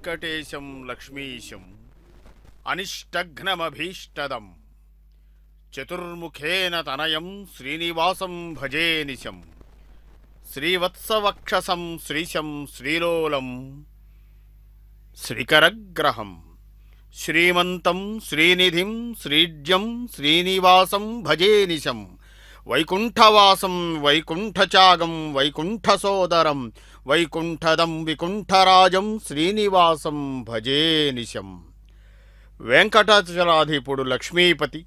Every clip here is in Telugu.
వెంకటేశం లక్ష్మీశం అనిష్టఘ్నమభీష్టదం చతుర్ముఖేన తనయం శ్రీనివాసం భజే నిశం శ్రీవత్సవక్షసం శ్రీశం శ్రీలోలం శ్రీకరగ్రహం శ్రీమంతం శ్రీనిధిం శ్రీజ్యం శ్రీనివాసం భజే నిశం వైకుంఠవాసం వైకుంఠచాగం వైకుంఠసోదరం వైకుంఠదం వికుంఠరాజం శ్రీనివాసం భజే నిశం. వెంకటాచలాధీపుడు లక్ష్మీపతి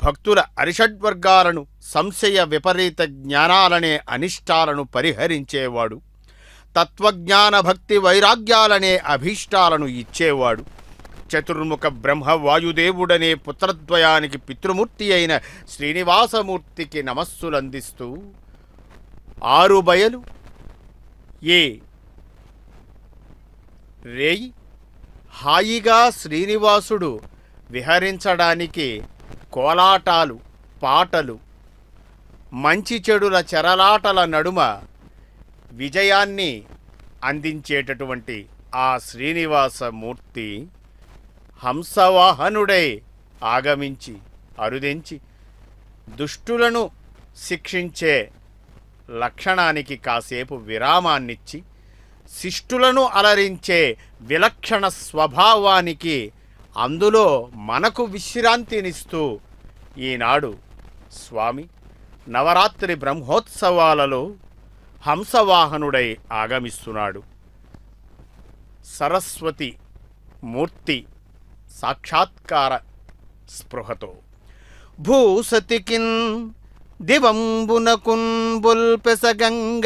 భక్తుల అరిషడ్వర్గాలను సంశయ విపరీత జ్ఞానాలనే అనిష్టాలను పరిహరించేవాడు. తత్వజ్ఞాన భక్తి వైరాగ్యాలనే అభీష్టాలను ఇచ్చేవాడు. చతుర్ముఖ బ్రహ్మ వాయుదేవుడనే పుత్రద్వయానికి పితృమూర్తి అయిన శ్రీనివాసమూర్తికి నమస్సులందిస్తూ ఆరు బయలు ఏ రేయి హాయిగా శ్రీనివాసుడు విహరించడానికి కోలాటాలు పాటలు మంచి చెడుల చెరలాటల నడుమ విజయాన్ని అందించేటటువంటి ఆ శ్రీనివాసమూర్తి హంసవాహనుడై ఆగమించి అరుదించి దుష్టులను శిక్షించే లక్షణానికి కాసేపు విరామాన్నిచ్చి శిష్టులను అలరించే విలక్షణ స్వభావానికి అందులో మనకు విశ్రాంతినిస్తూ ఈనాడు స్వామి నవరాత్రి బ్రహ్మోత్సవాలలో హంసవాహనుడై ఆగమిస్తున్నాడు. సరస్వతి మూర్తి సాక్షాత్కార స్పృహతో భూసతికిన్ దివంబునకున్ బుల్పెసగంగ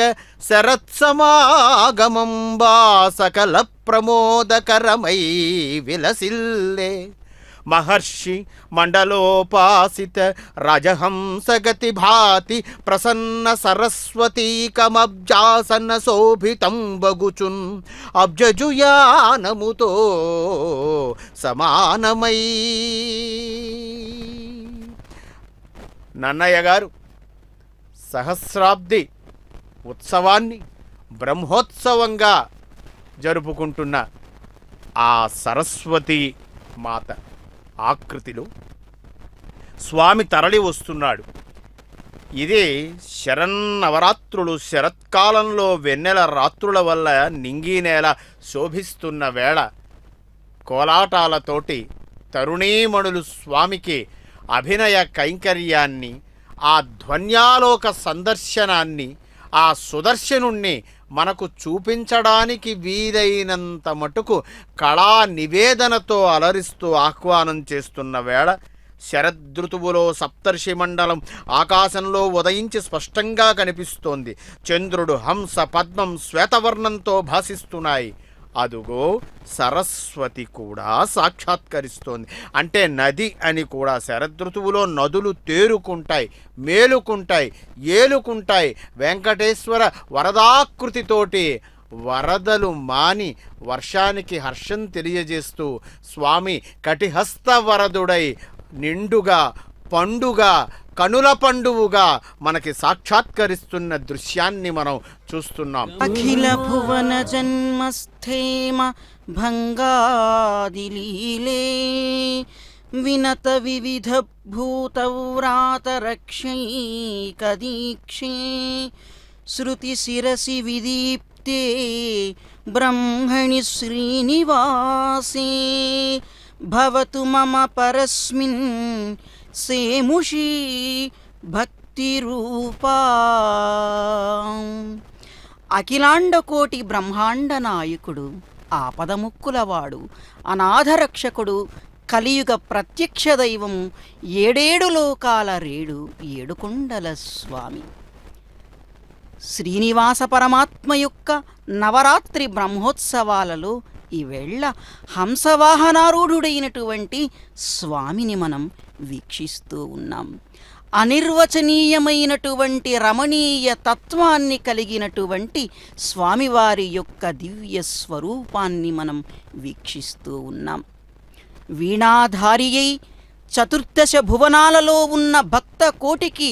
శరత్సమాగమంబా సకల ప్రమోదకరమై విలసిల్లే మహర్షి మండలోపాసిత రాజహంసగతి భాతి ప్రసన్న సరస్వతీకమబ్జాసన శోభితం బగుచున్ అబ్జజుయానముతో సమానమై. నన్నయ్య గారు సహస్రాబ్ది ఉత్సవాన్ని బ్రహ్మోత్సవంగా జరుపుకుంటున్న ఆ సరస్వతి మాత ఆకృతిలో స్వామి తరలి వస్తున్నాడు. ఇదే శరన్నవరాత్రులు శరత్కాలంలో వెన్నెల రాత్రుల వల్ల నింగి నేల శోభిస్తున్న వేళ కోలాటాలతోటి తరుణీమణులు స్వామికి అభినయ కైంకర్యాన్ని ఆ ధ్వన్యాలోక సందర్శనాన్ని ఆ సుదర్శనుణ్ణి మనకు చూపించడానికి వీలైనంత మటుకు కళా నివేదనతో అలరిస్తూ ఆహ్వానం చేస్తున్న వేళ శరదృతువులో సప్తర్షి మండలం ఆకాశంలో ఉదయించి స్పష్టంగా కనిపిస్తోంది. చంద్రుడు హంస పద్మం శ్వేతవర్ణంతో భాసిస్తున్నాయి. అదుగో సరస్వతి కూడా సాక్షాత్కరిస్తోంది. అంటే నది అని కూడా శరదృతువులో నదులు తేరుకుంటాయి, మేలుకుంటాయి, ఏలుకుంటాయి. వెంకటేశ్వర వరదాకృతితోటి వరదలు మాని వర్షానికి హర్షం తెలియజేస్తూ స్వామి కటిహస్త వరదుడై నిండుగా పండుగ కనుల పండువుగా మనకి సాక్షాత్కరిస్తున్న దృశ్యాన్ని మనం చూస్తున్నాం. అఖిల భువన జన్మస్థేమ భంగాదిలీలే వినత వివిధ భూతవ్రాత రక్షైకదీక్షే శృతి శిరసి విదీప్తే బ్రహ్మణి శ్రీనివాసే భవతు మమ పరస్మిన్ సేముషీ భక్తిరూపా. అఖిలాండకోటి బ్రహ్మాండ నాయకుడు, ఆపదముక్కులవాడు, అనాథరక్షకుడు, కలియుగ ప్రత్యక్ష దైవము, ఏడేడు లోకాల రేడు, ఏడుకొండల స్వామి శ్రీనివాస పరమాత్మ యొక్క నవరాత్రి బ్రహ్మోత్సవాలలో ఈవేళ హంసవాహనారూఢుడైనటువంటి స్వామిని మనం వీక్షిస్తూ ఉన్నాం. అనిర్వచనీయమైనటువంటి రమణీయ తత్వాన్ని కలిగినటువంటి స్వామివారి యొక్క దివ్య స్వరూపాన్ని మనం వీక్షిస్తూ ఉన్నాం. వీణాధారి అయి చతుర్దశ భువనాలలో ఉన్న భక్త కోటికి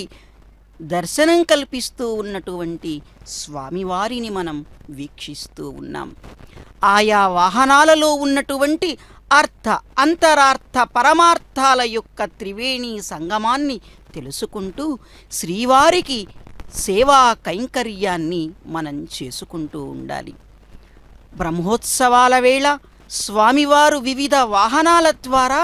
దర్శనం కల్పిస్తూ ఉన్నటువంటి స్వామివారిని మనం వీక్షిస్తూ ఉన్నాం. ఆయా వాహనాలలో ఉన్నటువంటి అర్థ అంతరార్థ పరమార్థాల యొక్క త్రివేణి సంగమాన్ని తెలుసుకుంటూ శ్రీవారికి సేవా కైంకర్యాన్ని మనం చేసుకుంటూ ఉండాలి. బ్రహ్మోత్సవాల వేళ స్వామివారు వివిధ వాహనాల ద్వారా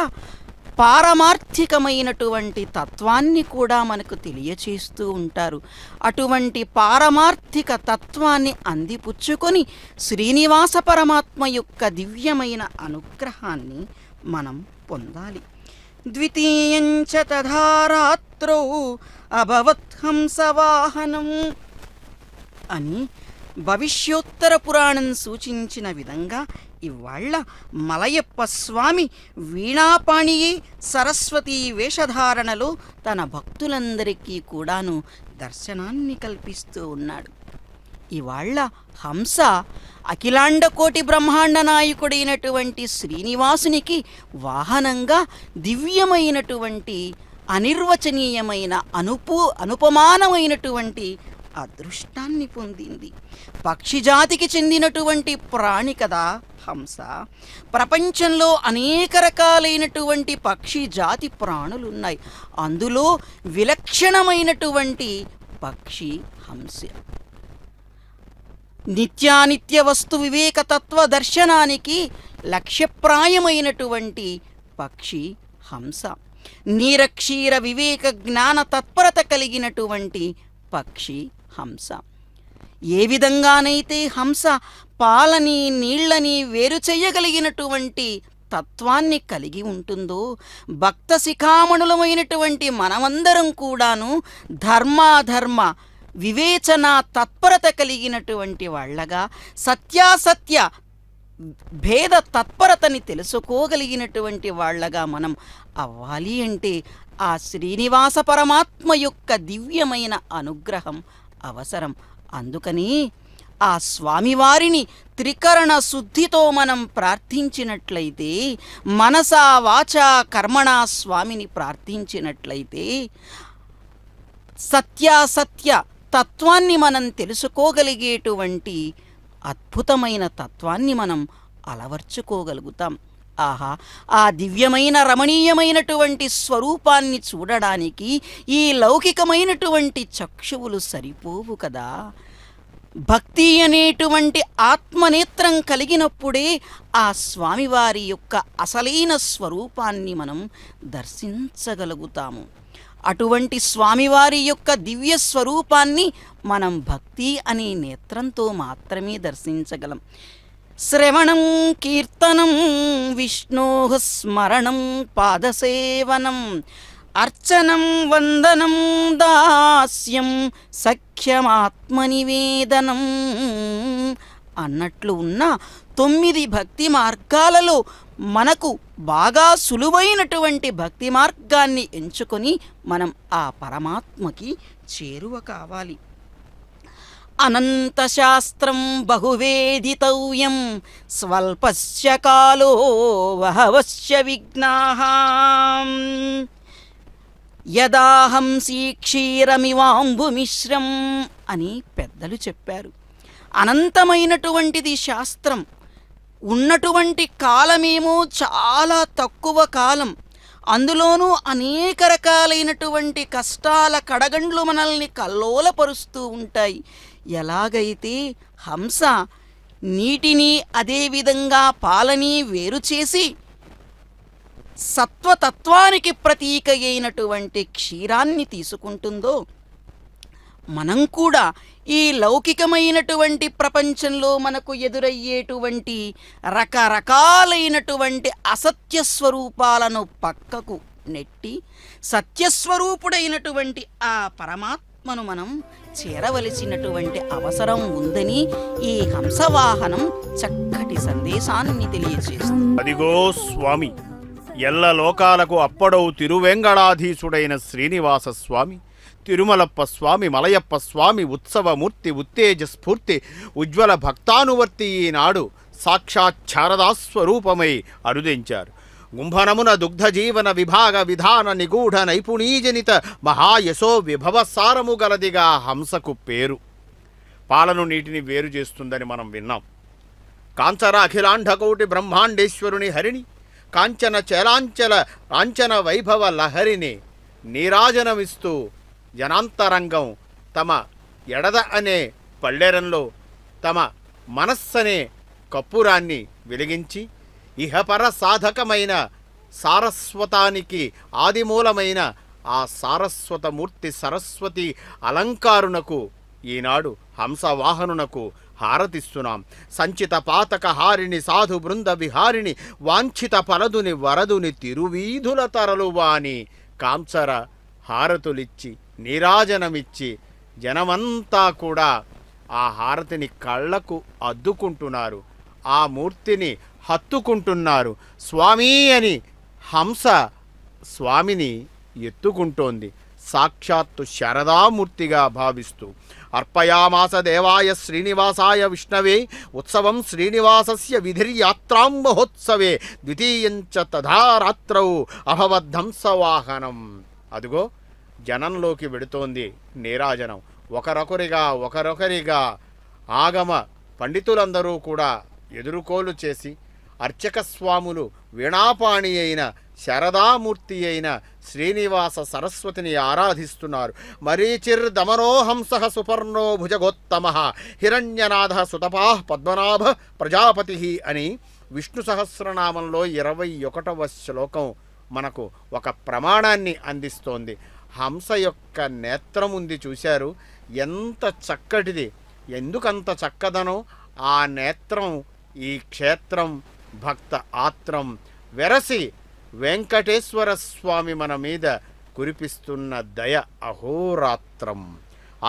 పారమార్థికమైనటువంటి తత్వాన్ని కూడా మనకు తెలియచేస్తూ ఉంటారు. అటువంటి పారమార్థిక తత్వాన్ని అందిపుచ్చుకొని శ్రీనివాస పరమాత్మ యొక్క దివ్యమైన అనుగ్రహాన్ని మనం పొందాలి. ద్వితీయంచ తథా రాత్రౌ అభవత్ హంసవాహనం అని భవిష్యోత్తర పురాణం సూచించిన విధంగా ఇవాళ మలయప్ప స్వామి వీణాపాణియే సరస్వతీ వేషధారణలో తన భక్తులందరికీ కూడాను దర్శనాన్ని కల్పిస్తూ ఉన్నాడు. ఇవాళ హంస అఖిలాండకోటి బ్రహ్మాండ నాయకుడైనటువంటి శ్రీనివాసునికి వాహనంగా దివ్యమైనటువంటి అనిర్వచనీయమైన అనుపమానమైనటువంటి అదృష్టాన్ని పొందింది. పక్షిజాతికి చెందినటువంటి ప్రాణి కదా హంస. ప్రపంచంలో అనేక రకాలైనటువంటి పక్షి జాతి ప్రాణులున్నాయి. అందులో విలక్షణమైనటువంటి పక్షి హంస. నిత్యానిత్య వస్తు వివేక తత్వ దర్శనానికి లక్ష్యప్రాయమైనటువంటి పక్షి హంస. నీరక్షీర వివేక జ్ఞాన తత్పరత కలిగినటువంటి పక్షి హంస. ఏ విధంగానైతే హంస పాలని నీళ్లని వేరు చేయగలిగినటువంటి తత్వాన్ని కలిగి ఉంటుందో, భక్త శిఖామణులమైనటువంటి మనమందరం కూడాను ధర్మాధర్మ వివేచన తత్పరత కలిగినటువంటి వాళ్ళగా సత్యాసత్య భేద తత్పరతని తెలుసుకోగలిగినటువంటి వాళ్ళగా మనం అవ్వాలి అంటే ఆ శ్రీనివాస పరమాత్మ యొక్క దివ్యమైన అనుగ్రహం అవసరం. అందుకని ఆ స్వామివారిని త్రికరణ శుద్ధితో మనం ప్రార్థించినట్లయితే, మనసా వాచా కర్మణా స్వామిని ప్రార్థించినట్లయితే సత్యాసత్య తత్వాన్ని మనం తెలుసుకోగలిగేటువంటి అద్భుతమైన తత్వాన్ని మనం అలవర్చుకోగలుగుతాం. ఆహా, ఆ దివ్యమైన రమణీయమైనటువంటి స్వరూపాన్ని చూడడానికి ఈ లౌకికమైనటువంటి చక్షువులు సరిపోవు కదా. భక్తి అనేటువంటి ఆత్మనేత్రం కలిగినప్పుడే ఆ స్వామివారి యొక్క అసలైన స్వరూపాన్ని మనం దర్శించగలుగుతాము. అటువంటి స్వామివారి యొక్క దివ్య స్వరూపాన్ని మనం భక్తి అనే నేత్రంతో మాత్రమే దర్శించగలం. శ్రవణం కీర్తనం విష్ణోః స్మరణం పాదసేవనం అర్చనం వందనం దాస్యం సఖ్యమాత్మనివేదనం అన్నట్లు ఉన్న 9 భక్తి మార్గాలలో మనకు బాగా సులువైనటువంటి భక్తి మార్గాన్ని ఎంచుకొని మనం ఆ పరమాత్మకి చేరువ కావాలి. అనంతశాస్త్రం బహువేదితవ్యం స్వల్పస్య కాలో బహవశ్చ విఘ్నాః యదాహంసీ క్షీరమివాంబుమిశ్రం అని పెద్దలు చెప్పారు. అనంతమైనటువంటిది శాస్త్రం. ఉన్నటువంటి కాలమేమో చాలా తక్కువ కాలం. అందులోనూ అనేక రకాలైనటువంటి కష్టాల కడగండ్లు మనల్ని కల్లోలపరుస్తూ ఉంటాయి. ఎలాగైతే హంస నీటిని అదేవిధంగా పాలని వేరు చేసి సత్వతత్వానికి ప్రతీక అయినటువంటి క్షీరాన్ని తీసుకుంటుందో, మనం కూడా ఈ లౌకికమైనటువంటి ప్రపంచంలో మనకు ఎదురయ్యేటువంటి రకరకాలైనటువంటి అసత్య స్వరూపాలను పక్కకు నెట్టి సత్యస్వరూపుడైనటువంటి ఆ పరమాత్మను మనం చేరవలసినటువంటి అవసరం ఉందని ఈ హంసవాహనం చక్కటి సందేశాన్ని తెలియజేస్తుంది. అదిగో స్వామి, ఎల్ల లోకాలకు అప్పడవు తిరువెంగళాధీశుడైన శ్రీనివాస స్వామి, తిరుమలప్ప స్వామి, మలయప్ప స్వామి ఉత్సవమూర్తి, ఉత్తేజ స్ఫూర్తి, ఉజ్వల భక్తానువర్తి ఈనాడు సాక్షాత్ శారదాస్వరూపమై అరుదించారు. గుంభనమున దుగ్ధజీవన విభాగ విధాన నిగూఢ నైపుణీజనిత మహాయశో విభవ సారము గలదిగా హంసకు పేరు. పాలను నీటిని వేరు చేస్తుందని మనం విన్నాం. కాంచర అఖిలాండకోటి బ్రహ్మాండేశ్వరుని హరిణి కాంచన చలాంచల కాంచన వైభవ లహరిని నీరాజనమిస్తూ జనాంతరంగం తమ ఎడద అనే పళ్ళెరంలో తమ మనస్సనే కప్పురాన్ని వెలిగించి ఇహపర సాధకమైన సారస్వతానికి ఆదిమూలమైన ఆ సారస్వతమూర్తి సరస్వతి అలంకారునకు ఈనాడు హంసవాహనునకు హారతిస్తున్నాం. సంచిత పాతక హారిణి సాధు బృంద విహారిణి వాంఛిత ఫలదుని వరదుని తిరువీధుల తరలువాని కాంచర హారతులిచ్చి నీరాజనమిచ్చి జనమంతా కూడా ఆ హారతిని కళ్ళకు అద్దుకుంటున్నారు, ఆ మూర్తిని హత్తుకుంటున్నారు. స్వామి అని హంస స్వామిని ఎత్తుకుంటోంది, సాక్షాత్తు శారదామూర్తిగా భావిస్తూ. అర్పయామాస దేవాయ శ్రీనివాసాయ విష్ణవే ఉత్సవం శ్రీనివాసస్య విధిర్యాత్రాం మహోత్సవే ద్వితీయంచ తథా రాత్రౌ అభవద్ధంసవాహనం. అదుగో జనంలోకి వెడుతోంది నీరాజనం. ఒకరొకరిగా ఆగమ పండితులందరూ కూడా ఎదురుకోలు చేసి అర్చక స్వాములు వీణాపాణి అయిన శారదామూర్తి అయిన శ్రీనివాస సరస్వతిని ఆరాధిస్తున్నారు. మరీచిర్దమనో హంస సుపర్ణో భుజగోత్తమ హిరణ్యనాథ సుతపా పద్మనాభ ప్రజాపతి అని విష్ణు సహస్రనామంలో 21వ శ్లోకం మనకు ఒక ప్రమాణాన్ని అందిస్తోంది. హంస యొక్క నేత్రం ఉంది చూశారు, ఎంత చక్కటిది, ఎందుకంత చక్కదనం. ఆ నేత్రం ఈ క్షేత్రం భక్త ఆత్రం వెరసి వెంకటేశ్వర స్వామి మన మీద కురిపిస్తున్న దయ అహోరాత్రం.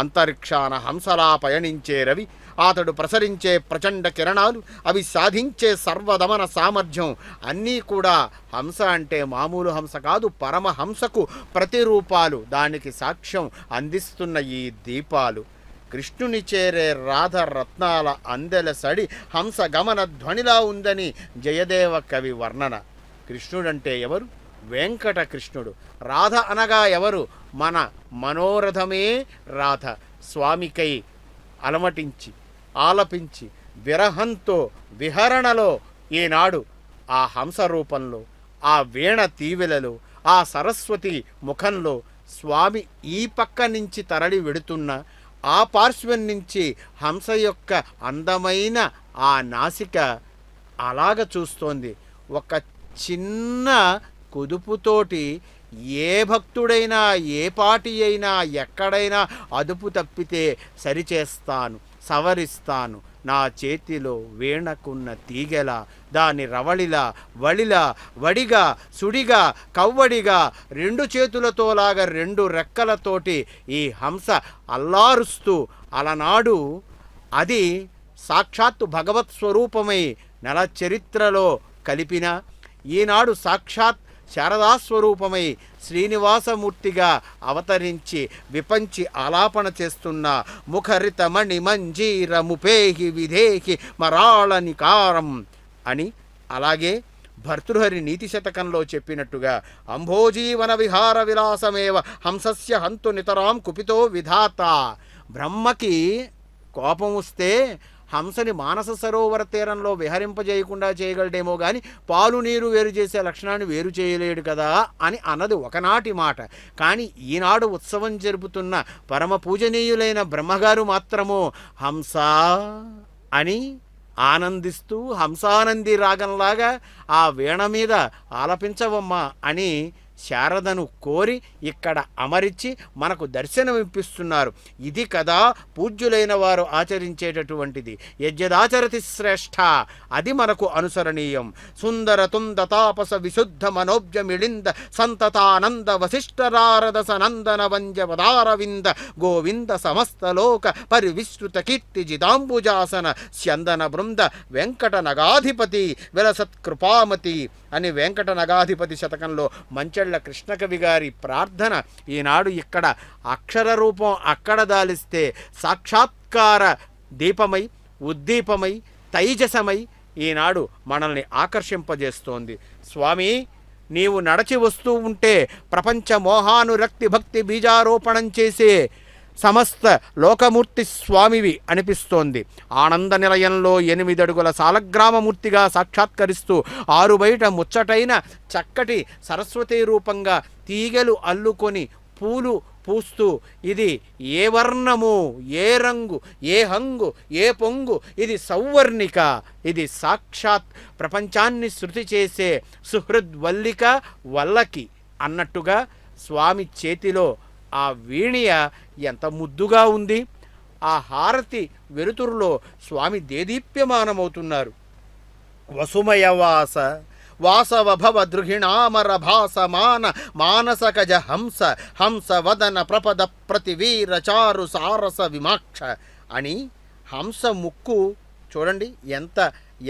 అంతరిక్షాన హంసలా పయనించే రవి, అతడు ప్రసరించే ప్రచండ కిరణాలు, అవి సాధించే సర్వదమన సామర్థ్యం అన్నీ కూడా హంస అంటే మామూలు హంస కాదు, పరమహంసకు ప్రతిరూపాలు. దానికి సాక్ష్యం అందిస్తున్న ఈ దీపాలు. కృష్ణుని చేరే రాధ రత్నాల అందెల సడి హంస గమన ధ్వనిలా ఉందని జయదేవ కవి వర్ణన. కృష్ణుడంటే ఎవరు? వెంకట కృష్ణుడు. రాధ అనగా ఎవరు? మన మనోరథమే రాధ. స్వామికై అలమటించి ఆలపించి విరహంతో విహరణలో ఈనాడు ఆ హంస రూపంలో, ఆ వీణ తీవెలలో, ఆ సరస్వతి ముఖంలో స్వామి ఈ పక్క నుంచి తరలి వెడుతున్న ఆ పార్శ్వం నుంచి హంస యొక్క అందమైన ఆ నాసిక అలాగ చూస్తోంది. ఒక చిన్న కుదుపుతోటి ఏ భక్తుడైనా ఏ పాటి అయినా ఎక్కడైనా అదుపు తప్పితే సరిచేస్తాను, సవరిస్తాను. నా చేతిలో వీణకున్న తీగెలా, దాని రవళిలా, వళిలా, వడిగా, సుడిగా, కవ్వడిగా, 2 చేతులతోలాగా 2 రెక్కలతోటి ఈ హంస అల్లారుస్తూ అలనాడు అది సాక్షాత్తు భగవత్ స్వరూపమై నెల చరిత్రలో కలిపిన, ఈనాడు సాక్షాత్ శారదాస్వరూపమై శ్రీనివాసమూర్తిగా అవతరించి విపంచి ఆలాపన చేస్తున్న ముఖరిత మణి మంజీర ముపేహి విధేహి మరాళనికారం అని. అలాగే భర్తృహరి నీతి శతకంలో చెప్పినట్టుగా అంభోజీవన విహార విలాసమేవ హంసస్య హంతు నితరాం కుపితో విధాత. బ్రహ్మకి కోపం వస్తే హంసని మానస సరోవర తీరంలో విహరింపజేయకుండా చేయగలడేమో కానీ పాలు నీరు వేరు చేసే లక్షణాన్ని వేరు చేయలేడు కదా అని అన్నది ఒకనాటి మాట. కానీ ఈనాడు ఉత్సవం జరుపుతున్న పరమ పూజనీయులైన బ్రహ్మగారు మాత్రము హంస అని ఆనందిస్తూ హంసానంది రాగంలాగా ఆ వీణ మీద ఆలపించవమ్మా అని శారదను కోరి ఇక్కడ అమరించి మనకు దర్శనమిప్పిస్తున్నారు. ఇది కదా పూజ్యులైన వారు ఆచరించేటటువంటిది. యజ్ఞదాచరతి శ్రేష్ఠ, అది మనకు అనుసరణీయం. సుందర తుంద తాపస విశుద్ధ మనోబ్జమిళింద సంతతానంద వశిష్ఠరారద సనందన వంజ వదారవింద గోవింద సమస్తలోక పరివిశ్రుత కీర్తి జిదాంబుజాసన స్యందన బృంద వెంకట నగాధిపతి విలసత్కృపామతి అని వెంకట నగాధిపతి శతకంలో మంచెళ్ళ కృష్ణకవి గారి ప్రార్థన. ఈనాడు ఇక్కడ అక్షర రూపం అక్కడ దాలిస్తే సాక్షాత్కార దీపమై ఉద్దీపమై తైజసమై ఈనాడు మనల్ని ఆకర్షింపజేస్తోంది. స్వామి నీవు నడచి వస్తూ ఉంటే ప్రపంచ మోహానురక్తి భక్తి బీజారోపణం చేసే సమస్త లోకమూర్తి స్వామివి అనిపిస్తోంది. ఆనంద నిలయంలో 8 అడుగుల సాలగ్రామమూర్తిగా సాక్షాత్కరిస్తూ ఆరుబయట ముచ్చటైన చక్కటి సరస్వతీ రూపంగా తీగలు అల్లుకొని పూలు పూస్తూ ఇది ఏ వర్ణము, ఏ రంగు, ఏ హంగు, ఏ పొంగు, ఇది సౌవర్ణిక, ఇది సాక్షాత్ ప్రపంచాన్ని శృతి చేసే సుహృద్వల్లిక వల్లకి అన్నట్టుగా స్వామి చేతిలో ఆ వీణియ ఎంత ముద్దుగా ఉంది. ఆ హారతి వెలుతురులో స్వామి దేదీప్యమానమవుతున్నారు. వసుమయవాస వాసవభవ దృహిణామర భాసమాన మానసకజ హంస హంస వదన ప్రపద ప్రతివీర చారు సారస విమాక్ష అని హంస ముక్కు చూడండి ఎంత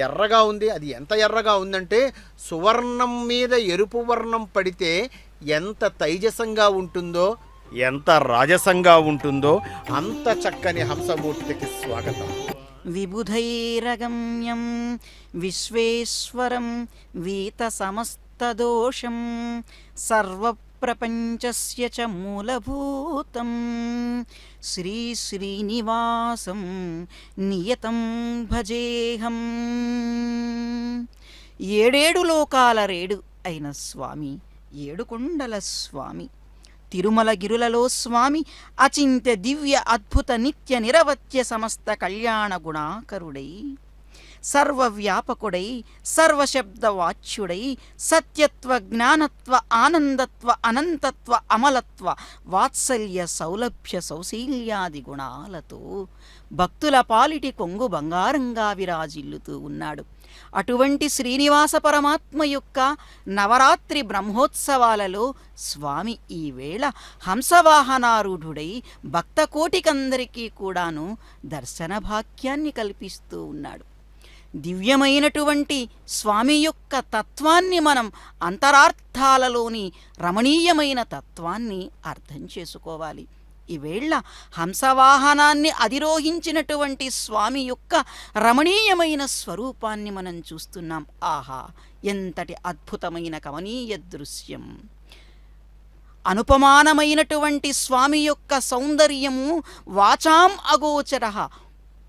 ఎర్రగా ఉంది. అది ఎంత ఎర్రగా ఉందంటే సువర్ణం మీద ఎరుపు వర్ణం పడితే ఎంత తైజసంగా ఉంటుందో, ఎంత రాజసంగా ఉంటుందో అంత చక్కని హంసమూర్తికి స్వాగతం. విబుధైరగమ్యం విశ్వేశ్వరం వీతసమస్తదోషం సర్వప్రపంచస్య చ మూలభూతం శ్రీశ్రీనివాసం నియతం భజేహం. 7 లోకాల రేడు అయిన స్వామి, 7 కొండల స్వామి, తిరుమల గిరులలో స్వామి అచింత్య దివ్య అద్భుత నిత్య నిరవత్య సమస్త కళ్యాణ గుణాకరుడై సర్వవ్యాపకుడై సర్వశబ్దవాచ్యుడై సత్యత్వ జ్ఞానత్వ ఆనందత్వ అనంతత్వ అమలత్వ వాత్సల్య సౌలభ్య సౌశీల్యాది గుణాలతో భక్తుల పాలిటి కొంగు బంగారంగా విరాజిల్లుతూ ఉన్నాడు. అటువంటి శ్రీనివాస పరమాత్మ యొక్క నవరాత్రి బ్రహ్మోత్సవాలలో స్వామి ఈవేళ హంసవాహనారూఢుడై భక్తకోటికందరికీ కూడాను దర్శన భాగ్యాన్ని కల్పిస్తూ ఉన్నాడు. దివ్యమైనటువంటి స్వామి యొక్క తత్వాన్ని మనం అంతరార్థాలలోని రమణీయమైన తత్వాన్ని అర్థం చేసుకోవాలి. ఈవేళ హంసవాహనాన్ని అధిరోహించినటువంటి స్వామి యొక్క రమణీయమైన స్వరూపాన్ని మనం చూస్తున్నాం. ఆహా, ఎంతటి అద్భుతమైన కమనీయ దృశ్యం! అనుపమానమైనటువంటి స్వామి యొక్క సౌందర్యము వాచాం అగోచరః,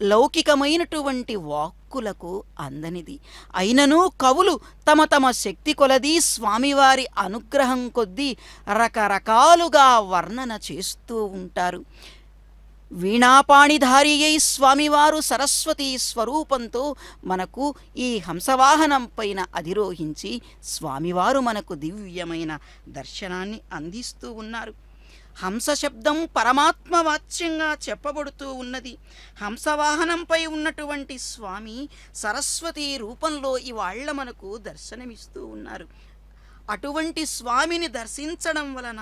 లౌకికమైనటువంటి వాక్కులకు అందనిది. అయినను కవులు తమ తమ శక్తి కొలది స్వామివారి అనుగ్రహం కొద్దీ రకరకాలుగా వర్ణన చేస్తూ ఉంటారు. వీణాపాణిధారి అయి స్వామివారు సరస్వతీ స్వరూపంతో మనకు ఈ హంసవాహనం పైన అధిరోహించి స్వామివారు మనకు దివ్యమైన దర్శనాన్ని అందిస్తూ ఉన్నారు. హంస శబ్దం పరమాత్మ వాచ్యంగా చెప్పబడుతూ ఉన్నది. హంసవాహనంపై ఉన్నటువంటి స్వామి సరస్వతీ రూపంలో ఇవాళ్ల మనకు దర్శనమిస్తూ ఉన్నారు. అటువంటి స్వామిని దర్శించడం వలన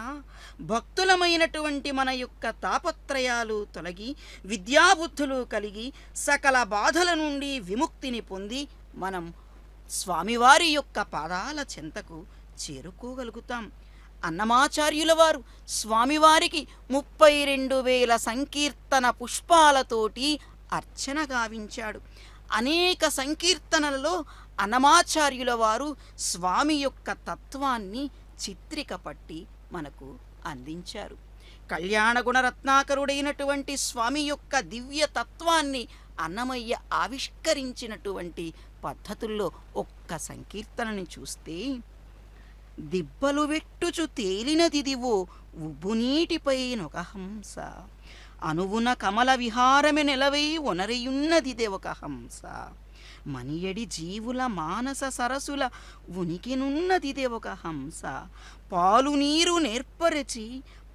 భక్తులమైనటువంటి మన యొక్క తాపత్రయాలు తొలగి విద్యాబుద్ధులు కలిగి సకల బాధల నుండి విముక్తిని పొంది మనం స్వామివారి యొక్క పాదాల చెంతకు చేరుకోగలుగుతాం. అన్నమాచార్యుల వారు స్వామివారికి 32,000 సంకీర్తన పుష్పాలతోటి అర్చన గావించాడు. అనేక సంకీర్తనలలో అన్నమాచార్యుల వారు స్వామి యొక్క తత్వాన్ని చిత్రిక పట్టి మనకు అందించారు. కళ్యాణ గుణరత్నాకరుడైనటువంటి స్వామి యొక్క దివ్య తత్వాన్ని అన్నమయ్య ఆవిష్కరించినటువంటి పద్ధతుల్లో ఒక్క సంకీర్తనని చూస్తే, దిబ్బలు వెట్టుచు తేలినదిదివో ఉబ్బునీటిపైనొక హంస, అనువున కమల విహారమె నెలవై ఒనరియున్నదిదే ఒక హంస, మనియడి జీవుల మానస సరసుల ఉనికినున్నదిదే ఒక హంస, పాలు నీరు నేర్పరచి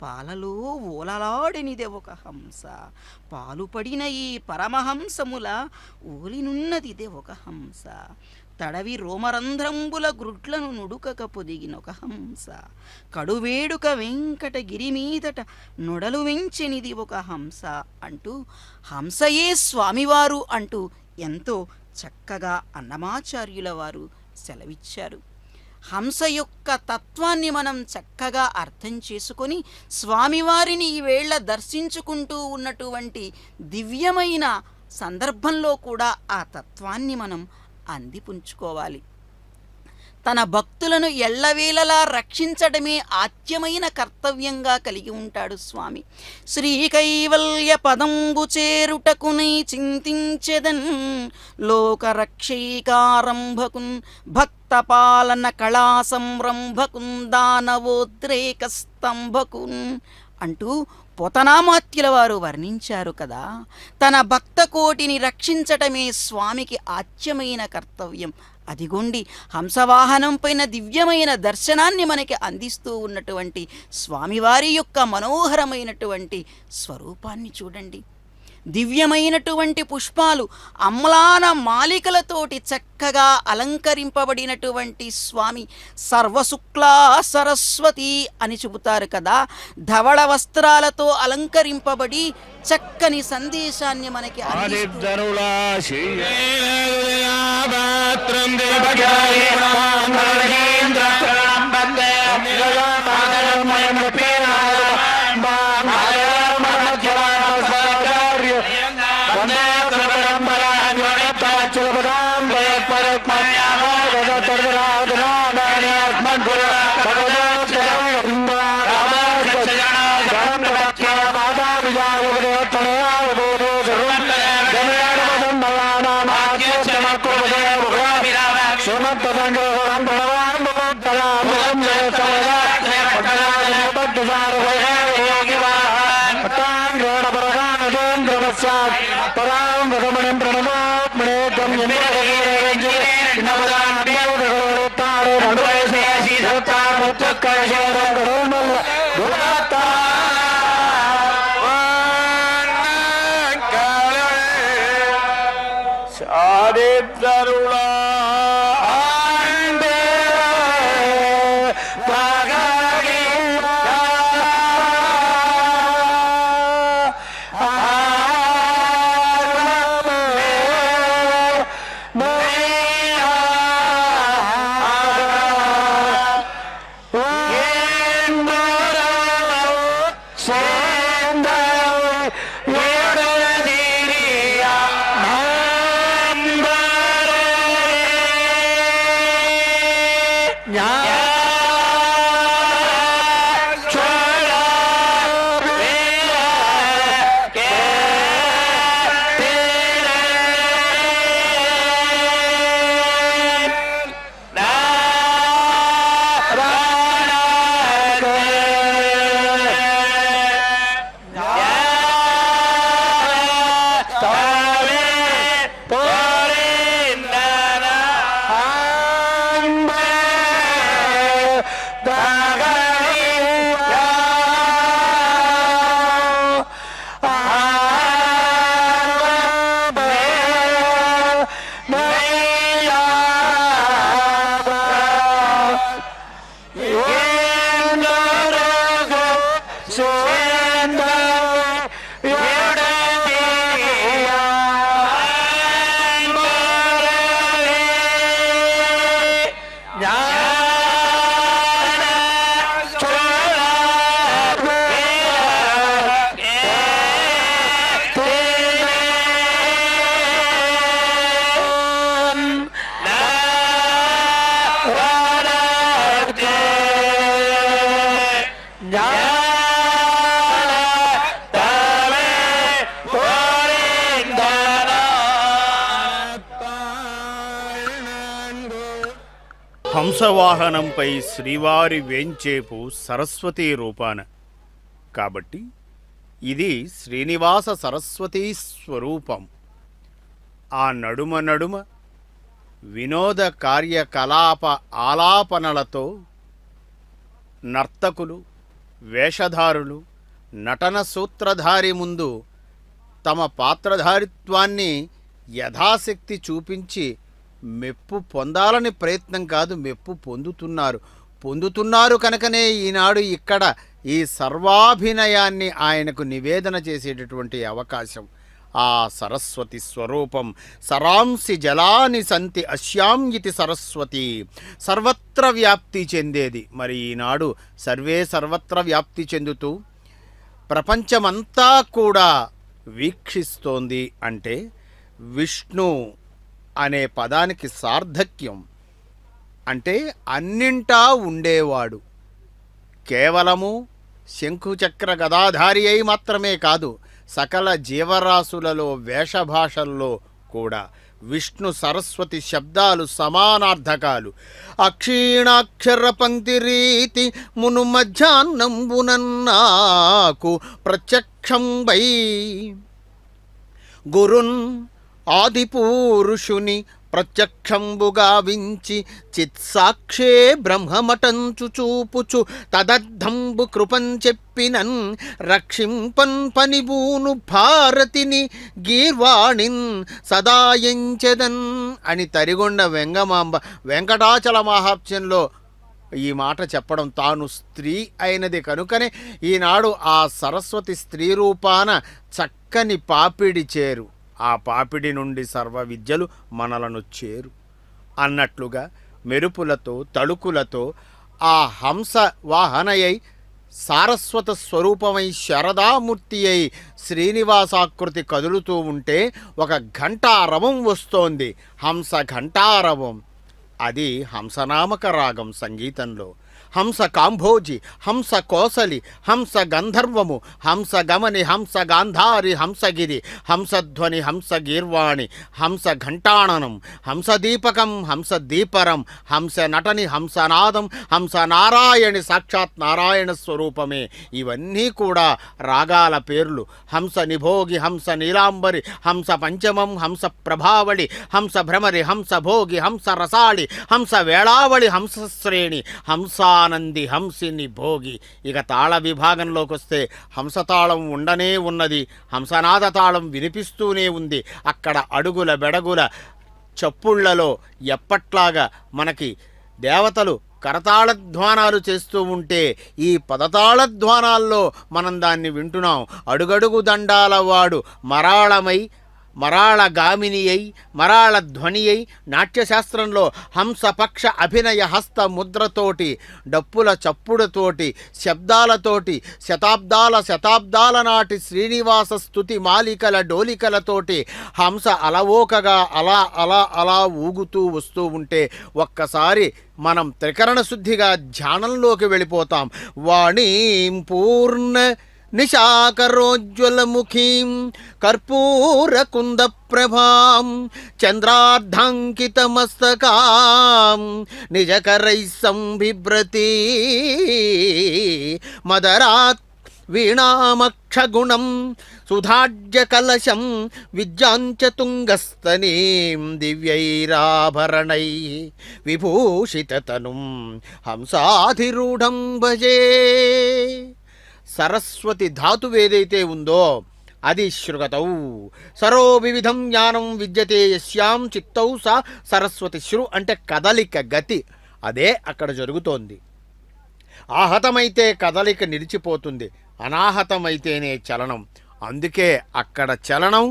పాలలో ఓలలాడినిదే ఒక హంస, పాలుపడిన ఈ పరమహంసముల ఓలినున్నదిదే ఒక హంస, తడవి రోమరంధ్రంబుల గ్రుడ్లను నుడుకక పొదిగినొక హంస, కడువేడుక వెంకటగిరి మీదట నొడలు వెంచెనిది ఒక హంస అంటూ హంసయే స్వామివారు అంటూ ఎంతో చక్కగా అన్నమాచార్యుల వారు సెలవిచ్చారు. హంస యొక్క తత్వాన్ని మనం చక్కగా అర్థం చేసుకొని స్వామివారిని ఈవేళ దర్శించుకుంటూ ఉన్నటువంటి దివ్యమైన సందర్భంలో కూడా ఆ తత్వాన్ని మనం అందిపుంచుకోవాలి. తన భక్తులను ఎల్లవేళలా రక్షించడమే ఆద్యమైన కర్తవ్యంగా కలిగి ఉంటాడు స్వామి. శ్రీకైవల్య పదంబు చేరుటకునై చింతించెదన్ లోకరక్షైకారంభకున్ భక్తపాలన కళా సంరంభకున్ దానవోద్రేక స్తంభకున్ అంటూ పోతనామాత్యుల వారు వర్ణించారు కదా. తన భక్త కోటిని రక్షించటమే స్వామికి ఆద్యమైన కర్తవ్యం. అదిగోండి, హంసవాహనం పైన దివ్యమైన దర్శనాన్ని మనకి అందిస్తూ ఉన్నటువంటి స్వామివారి యొక్క మనోహరమైనటువంటి స్వరూపాన్ని చూడండి. దివ్యమైనటువంటి పుష్పాలు, అమ్లాన మాలికలతోటి చక్కగా అలంకరింపబడినటువంటి స్వామి సర్వశుక్లా సరస్వతి అని చెబుతారు కదా. ధవళ వస్త్రాలతో అలంకరింపబడి చక్కని సందేశాన్ని మనకి హంసవాహనంపై శ్రీవారి వేంచేపు సరస్వతీ రూపాన. కాబట్టి ఇది శ్రీనివాస సరస్వతీ స్వరూపం. ఆ నడుమ నడుమ వినోద కార్యకలాప ఆలాపనలతో నర్తకులు, వేషధారులు, నటన సూత్రధారి ముందు తమ పాత్రధారిత్వాన్ని యథాశక్తి చూపించి మెప్పు పొందాలని ప్రయత్నం కాదు, మెప్పు పొందుతున్నారు కనుకనే ఈనాడు ఇక్కడ ఈ సర్వాభినయాన్ని ఆయనకు నివేదన చేసేటటువంటి అవకాశం. ఆ సరస్వతి స్వరూపం సరాంసి జలాని సంతి అశ్యాం ఇతి సరస్వతి, సర్వత్ర వ్యాప్తి చెందేది. మరి ఈనాడు సర్వత్ర వ్యాప్తి చెందుతూ ప్రపంచమంతా కూడా వీక్షిస్తోంది అంటే విష్ణు అనే పదానికి సార్థక్యం అంటే అన్నింటా ఉండేవాడు. కేవలము శంఖుచక్ర గదాధారి అయి మాత్రమే కాదు, సకల జీవరాశులలో వేషభాషల్లో కూడా విష్ణు సరస్వతి శబ్దాలు సమానార్థకాలు. అక్షీణాక్షర పంక్తిరీతి మును మధ్యాహ్నంబునన్నాకు ప్రత్యక్షంబై గురున్ ఆదిపురుషుని ప్రత్యక్షంబుగా వించి చిత్సాక్షే బ్రహ్మమటంచు చూపుచు తదర్థంబు కృపం చెప్పినన్ రక్షింపన్ పనిబూను భారతిని గీర్వాణిన్ సదాయించెదన్ అని తరిగొండ వెంగమాంబ వెంకటాచల మహాత్మ్యంలో ఈ మాట చెప్పడం, తాను స్త్రీ అయినది కనుకనే ఈనాడు ఆ సరస్వతి స్త్రీ రూపాన చక్కని పాపిడి చేరు, ఆ పాపిడి నుండి సర్వ విద్యలు మనలను చేరు అన్నట్లుగా మెరుపులతో తళుకులతో ఆ హంస వాహనయై సారస్వత స్వరూపమై శారదామూర్తి అయి శ్రీనివాసాకృతి కదులుతూ ఉంటే ఒక ఘంటారవం వస్తోంది, హంస ఘంటారవం. అది హంసనామక రాగం సంగీతంలో. హంస కాంభోజి, హంస కోసలి, హంస గంధర్వము, హంస గమని, హంస గాంధారి, హంసగిరి, హంసధ్వని, హంస గీర్వాణి, హంస ఘంటాణనం, హంసదీపకం, హంస దీపరం, హంస నటని, హంసనాదం, హంస నారాయణి, సాక్షాత్ నారాయణ స్వరూపమే. ఇవన్నీ కూడా రాగాల పేర్లు. హంస నిభోగి, హంస నీలాంబరి, హంస పంచమం, హంస ప్రభావళి, హంస భ్రమరి, హంస భోగి, హంస రసాళి, హంస వేళావళి, హంస శ్రేణి, హంసానంది, హంసిని భోగి. ఇక తాళ విభాగంలోకి వస్తే హంసతాళం ఉండనే ఉన్నది, హంసనాద తాళం వినిపిస్తూనే ఉంది. అక్కడ అడుగుల బెడగుల చప్పుళ్లలో ఎప్పట్లాగా మనకి దేవతలు కరతాళధ్వానాలు చేస్తూ ఉంటే ఈ పదతాళధ్వానాల్లో మనం దాన్ని వింటున్నాం. అడుగడుగు దండాల వాడు మరాళమై, మరాళగామిని అయి, మరాళ ధ్వని అయి, నాట్యశాస్త్రంలో హంసపక్ష అభినయ హస్త ముద్రతోటి, డప్పుల చప్పుడుతోటి, శబ్దాలతోటి, శతాబ్దాల నాటి శ్రీనివాస స్తుతి మాలికల డోలికలతోటి హంస అలవోకగా అలా అలా అలా ఊగుతూ వస్తూ ఉంటే ఒక్కసారి మనం త్రికరణ శుద్ధిగా ధ్యానంలోకి వెళ్ళిపోతాం. వాణీం పూర్ణ నిశాకరోజ్వలముఖీం కర్పూరకుందప్రభాం చంద్రార్ధాంకితమస్తకాం నిజకరైః సంబిభ్రతి మదరాత్ వీణామక్షగుణం సుధాజ్యకలశం విద్యాంచ తుంగస్తనీం దివ్యైరాభరణైః విభూషితతనుం హంసాధిరూఢం భజే. సరస్వతి ధాతువేదైతే ఉందో అది శృగతౌ సరో వివిధం జ్ఞానం విద్యతే యస్యాం చిత్తౌ సా సరస్వతి. శృ అంటే కదలిక, గతి, అదే అక్కడ జరుగుతోంది. ఆహతమైతే కదలిక నిలిచిపోతుంది, అనాహతమైతేనే చలనం. అందుకే అక్కడ చలనం,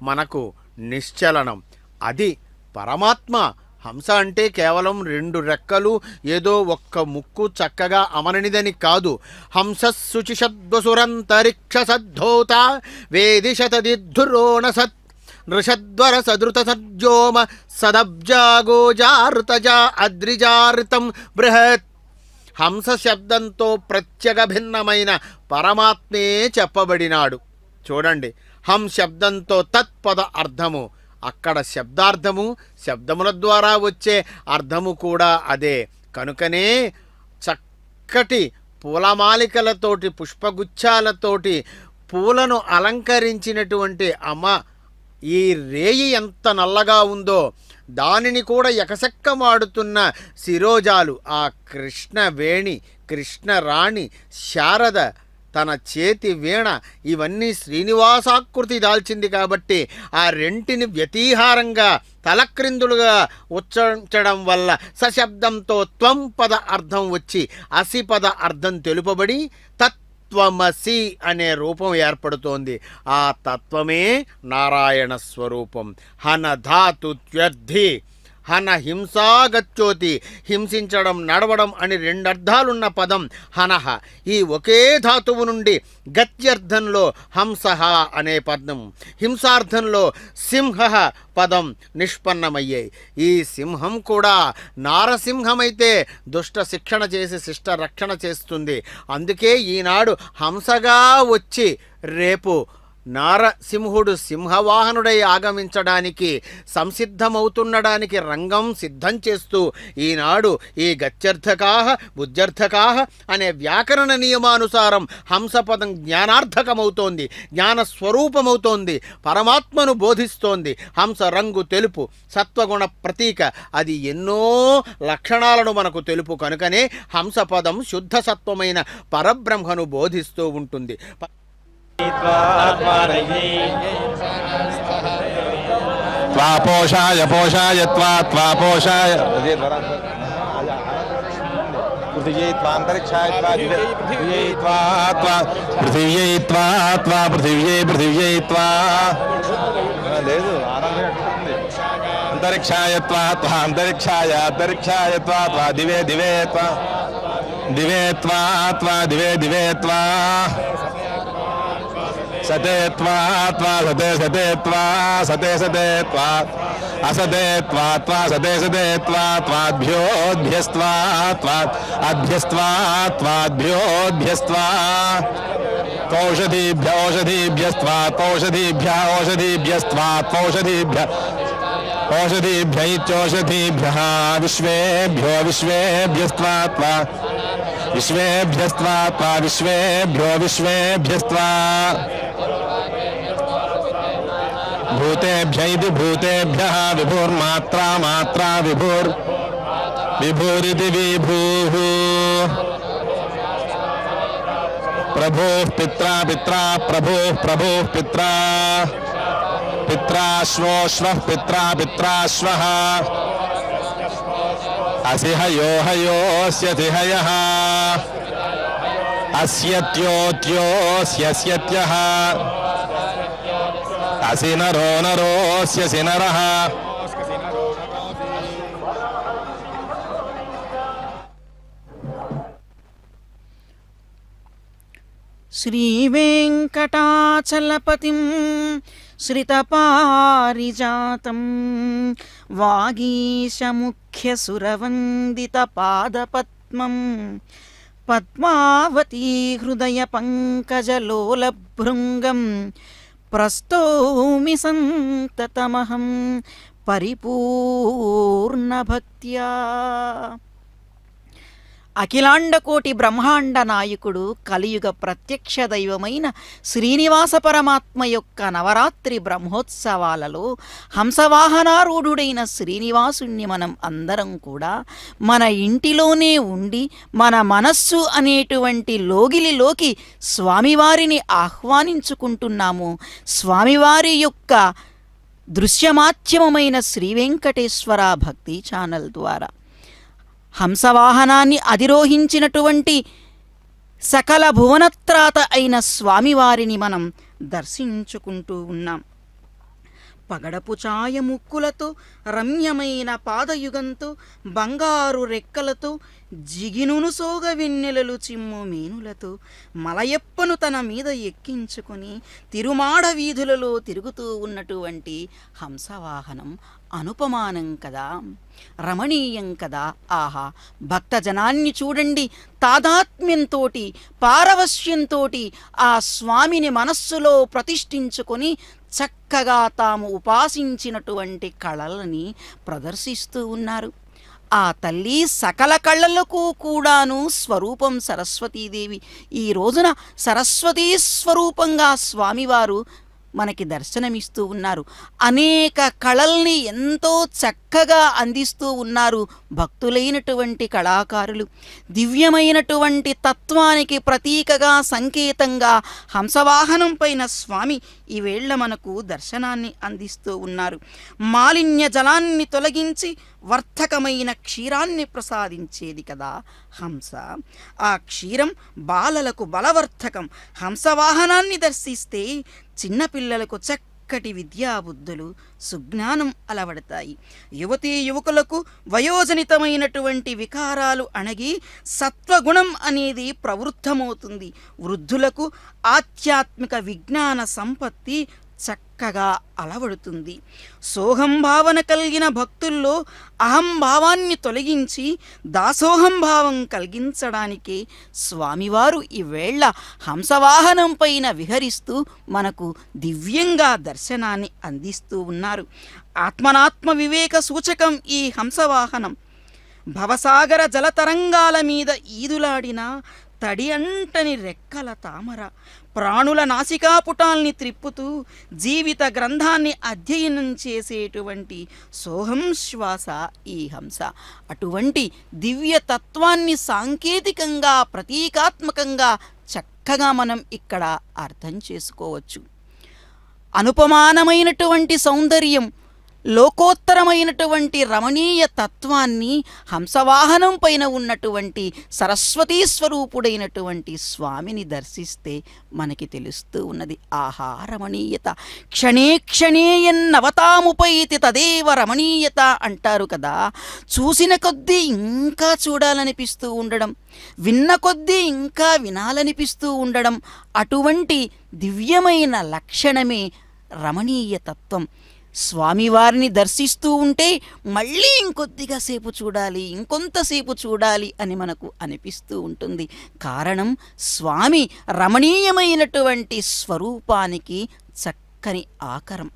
మనకు నిశ్చలనం. అది పరమాత్మ. హంస అంటే కేవలం 2 రెక్కలు, ఏదో ఒక్క ముక్కు చక్కగా అమరనిదని కాదు. హంస శుచిషద్వసురంతరిక్ష సద్ధోత వేదిశతదిద్ధురోణ సత్ నృషద్వర సదృత సజ్జోమ సదబ్జాగోజారుతజా అద్రిజారితం బృహత్. హంస శబ్దంతో ప్రత్యేక భిన్నమైన పరమాత్మే చెప్పబడినాడు. చూడండి, హం శబ్దంతో తత్పద అర్థము, అక్కడ శబ్దార్థము, శబ్దముల ద్వారా వచ్చే అర్థము కూడా అదే. కనుకనే చక్కటి పూలమాలికలతోటి, పుష్పగుచ్చాలతోటి పూలను అలంకరించినటువంటి అమ్మ ఈ రేయి ఎంత నల్లగా ఉందో దానిని కూడా ఎకసెక్కమాడుతున్న శిరోజాలు, ఆ కృష్ణవేణి, కృష్ణరాణి, శారద తన చేతి వీణ, ఇవన్నీ శ్రీనివాసాకృతి దాల్చింది కాబట్టి ఆ రెంటిని వ్యతిహారంగా తలక్రిందులుగా ఉచ్చరించడం వల్ల సశబ్దంతో త్వం పద అర్థం వచ్చి అసిపద అర్థం తెలుపబడి తత్వమసి అనే రూపం ఏర్పడుతోంది. ఆ తత్వమే నారాయణ స్వరూపం. హన ధాతు త్యర్థి, హన హింసాగచ్చోతి, హింసించడం, నడవడం అని రెండర్థాలున్న పదం హనహ. ఈ ఒకే ధాతువు నుండి గత్యర్థంలో హంసహ అనే పదం, హింసార్థంలో సింహ పదం నిష్పన్నమయ్యాయి. ఈ సింహం కూడా నారసింహమైతే దుష్ట శిక్షణ చేసి శిష్ట రక్షణ చేస్తుంది. అందుకే ఈనాడు హంసగా వచ్చి రేపు నారసింహుడు సింహవాహనుడై ఆగమించడానికి సంసిద్ధమవుతుండడానికి రంగం సిద్ధం చేస్తూ ఈనాడు ఈ గత్యర్థకాహ బుద్ధ్యర్థకాహ అనే వ్యాకరణ నియమానుసారం హంసపదం జ్ఞానార్థకమవుతోంది, జ్ఞానస్వరూపమవుతోంది, పరమాత్మను బోధిస్తోంది. హంస రంగు తెలుపు, సత్వగుణ ప్రతీక, అది ఎన్నో లక్షణాలను మనకు తెలుపు కనుకనే హంసపదం శుద్ధ సత్వమైన పరబ్రహ్మను బోధిస్తూ ఉంటుంది. త్వాపోషాయ పోషాయ త్వాపోషాయ పృథివ్యై త్వాంతరిక్షాయ పృథివ్యై త్వా లేదు అంతరిక్షాయ త్వాంతరిక్షాయ అంతరిక్షాయ త్వా దివే దివే దివే దివే దివే సతే సతే సతే సతే సతే అసతే సతే సతే అభ్యస్వాభ్యోభ్యస్వా ఓషధీభ్యైత్యోషధీభ్య విశ్వేభ్యో విశ్వేభ్యస్వా విశ్వేభ్యస్వా విశ్వేభ్యో విశ్వేభ్యస్వా భూతేభ్యైతి భూతేభ్యః విభుర్మాత్రా మాత్రా విభురితి విభూః ప్రభుః పిత్రా పిత్రా ప్రభుః పిత్రా పిత్రాశ్వోశ్వః పిత్రా పిత్రాశ్వః అసి హయోస్యసి హయః అస్యత్యోస్యస్యత్యః అసి నరోస్యసి నరః. శ్రీవేంకటాచలపతిం శ్రితపారిజాతం వాగీశముఖ్యసురవందితపాదపద్మం పద్మావతీ హృదయ పంకజలోలభృంగం ప్రస్తౌమి సంతతమహం పరిపూర్ణభక్త్యా. అఖిలాండకోటి బ్రహ్మాండ నాయకుడు కలియుగ ప్రత్యక్ష దైవమైన శ్రీనివాస పరమాత్మ యొక్క నవరాత్రి బ్రహ్మోత్సవాలలో హంసవాహనారూఢుడైన శ్రీనివాసుణ్ణి మనం అందరం కూడా మన ఇంటిలోనే ఉండి మన మనస్సు అనేటువంటి లోగిలిలోకి స్వామివారిని ఆహ్వానించుకుంటున్నాము. స్వామివారి యొక్క దృశ్యమాధ్యమమైన శ్రీవెంకటేశ్వర భక్తి ఛానల్ ద్వారా హంసవాహనాన్ని అధిరోహించినటువంటి సకల భువనత్రాత అయిన స్వామివారిని మనం దర్శించుకుంటూ ఉన్నాం. పగడపు ఛాయ ముక్కులతో, రమ్యమైన పాదయుగంతో, బంగారు రెక్కలతో, జిగినును సోగ వెన్నెలలు చిమ్ము మేనులతో మలయప్పను తన మీద ఎక్కించుకొని తిరుమాడ వీధులలో తిరుగుతూ ఉన్నటువంటి హంసవాహనం అనుపమానం కదా, రమణీయం కదా. ఆహా, భక్తజనాన్ని చూడండి, తాదాత్మ్యంతో పారవశ్యంతో ఆ స్వామిని మనస్సులో ప్రతిష్ఠించుకొని చక్కగా తాము ఉపాసించినటువంటి కళలని ప్రదర్శిస్తూ ఉన్నారు. ఆ తల్లి సకల కళలకు కూడాను స్వరూపం సరస్వతీదేవి. ఈ రోజున సరస్వతీ స్వరూపంగా స్వామివారు మనకి దర్శనమిస్తూ ఉన్నారు. అనేక కళల్ని ఎంతో చక్కగా అందిస్తూ ఉన్నారు భక్తులైనటువంటి కళాకారులు. దివ్యమైనటువంటి తత్వానికి ప్రతీకగా, సంకేతంగా హంసవాహనం పైన స్వామి ఈవేళ మనకు దర్శనాన్ని అందిస్తూ ఉన్నారు. మాలిన్య జలాన్ని తొలగించి వర్ధకమైన క్షీరాన్ని ప్రసాదించేది కదా హంస. ఆ క్షీరం బాలలకు బలవర్ధకం. హంసవాహనాన్ని దర్శిస్తే చిన్నపిల్లలకు చక్కటి విద్యాబుద్ధులు సుజ్ఞానం అలవడతాయి. యువతీ యువకులకు వయోజనితమైనటువంటి వికారాలు అణగి సత్వగుణం అనేది ప్రవృద్ధమవుతుంది. వృద్ధులకు ఆధ్యాత్మిక విజ్ఞాన సంపత్తి చక్కగా అలవడుతుంది. సోహం భావన కలిగిన భక్తుల్లో అహంభావాన్ని తొలగించి దాసోహం భావం కలిగించడానికే స్వామివారు ఈవేళ హంసవాహనం పైన విహరిస్తూ మనకు దివ్యంగా దర్శనాన్ని అందిస్తూ ఉన్నారు. ఆత్మనాత్మ వివేక సూచకం ఈ హంసవాహనం. భవసాగర జలతరంగాల మీద ఈదులాడిన తడి అంటని రెక్కల తామర, ప్రాణుల నాసికాపుటాల్ని త్రిప్పుతూ జీవిత గ్రంథాన్ని అధ్యయనం చేసేటువంటి సోహం శ్వాస ఈ హంస. అటువంటి దివ్యతత్వాన్ని సాంకేతికంగా ప్రతీకాత్మకంగా చక్కగా మనం ఇక్కడ అర్థం చేసుకోవచ్చు. అనుపమానమైనటువంటి సౌందర్యం, లోకోత్తరమైనటువంటి రమణీయ తత్వాన్ని హంసవాహనం పైన ఉన్నటువంటి సరస్వతీ స్వరూపుడైనటువంటి స్వామిని దర్శిస్తే మనకి తెలుస్తూ ఉన్నది. ఆహా రమణీయత, క్షణే క్షణేయన్నవతాముపైతి తదేవ రమణీయత అంటారు కదా. చూసిన కొద్దీ ఇంకా చూడాలనిపిస్తూ ఉండడం, విన్న కొద్దీ ఇంకా వినాలనిపిస్తూ ఉండడం, అటువంటి దివ్యమైన లక్షణమే రమణీయ తత్వం. స్వామివారిని దర్శిస్తూ ఉంటే మళ్ళీ ఇంకొద్దిగా సేపు చూడాలి, ఇంకొంతసేపు చూడాలి అని మనకు అనిపిస్తూ ఉంటుంది. కారణం స్వామి రమణీయమైనటువంటి స్వరూపానికి చక్కని ఆకరం.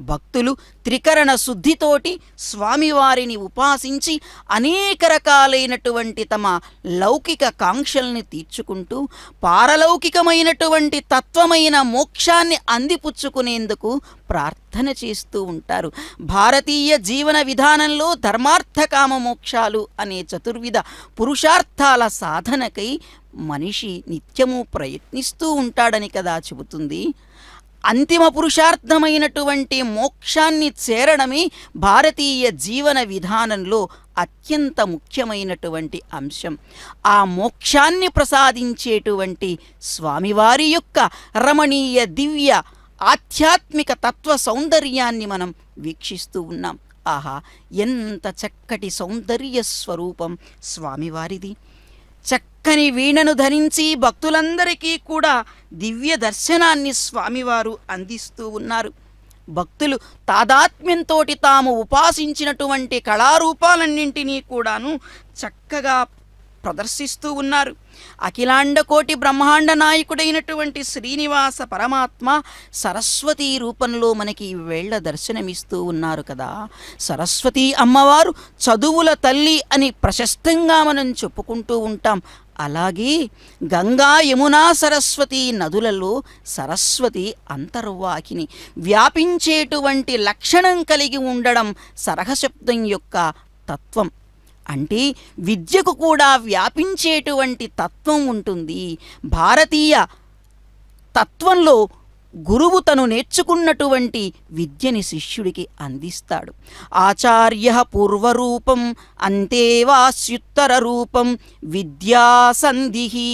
భక్తులు త్రికరణ శుద్ధితోటి స్వామివారిని ఉపాసించి అనేక రకాలైనటువంటి తమ లౌకిక కాంక్షల్ని తీర్చుకుంటూ పారలౌకికమైనటువంటి తత్వమైన మోక్షాన్ని అందిపుచ్చుకునేందుకు ప్రార్థన చేస్తూ ఉంటారు. భారతీయ జీవన విధానంలో ధర్మార్థ కామ మోక్షాలు అనే చతుర్విధ పురుషార్థాల సాధనకై మనిషి నిత్యము ప్రయత్నిస్తూ ఉంటాడని కదా చెబుతుంది. అంతిమ పురుషార్థమైనటువంటి మోక్షాన్ని చేరడమే భారతీయ జీవన విధానంలో అత్యంత ముఖ్యమైనటువంటి అంశం. ఆ మోక్షాన్ని ప్రసాదించేటువంటి స్వామివారి యొక్క రమణీయ దివ్య ఆధ్యాత్మిక తత్వ సౌందర్యాన్ని మనం వీక్షిస్తూ ఉన్నాం. ఆహా ఎంత చక్కటి సౌందర్య స్వరూపం స్వామివారిది. చక్కని వీణను ధరించి భక్తులందరికీ కూడా దివ్య దర్శనాన్ని స్వామివారు అందిస్తూ ఉన్నారు. భక్తులు తాదాత్మ్యంతో తాము ఉపాసించినటువంటి కళారూపాలన్నింటినీ కూడాను చక్కగా ప్రదర్శిస్తూ ఉన్నారు. అఖిలాండ కోటి బ్రహ్మాండ నాయకుడైనటువంటి శ్రీనివాస పరమాత్మ సరస్వతీ రూపంలో మనకి ఈవేళ దర్శనమిస్తూ ఉన్నారు కదా. సరస్వతీ అమ్మవారు చదువుల తల్లి అని ప్రశస్తంగా మనం చెప్పుకుంటూ ఉంటాం. అలాగే గంగా యమునా సరస్వతి నదులలో సరస్వతి అంతర్వాహిని, వ్యాపించేటువంటి లక్షణం కలిగి ఉండడం సరహశబ్దం యొక్క తత్వం. అంటే విద్యకు కూడా వ్యాపించేటువంటి తత్వం ఉంటుంది. భారతీయ తత్వంలో గురువు తను నేర్చుకున్నటువంటి విద్యని శిష్యుడికి అందిస్తాడు. ఆచార్య పూర్వరూపం అంతేవాస్యుత్తర రూపం విద్యాసంధిహి.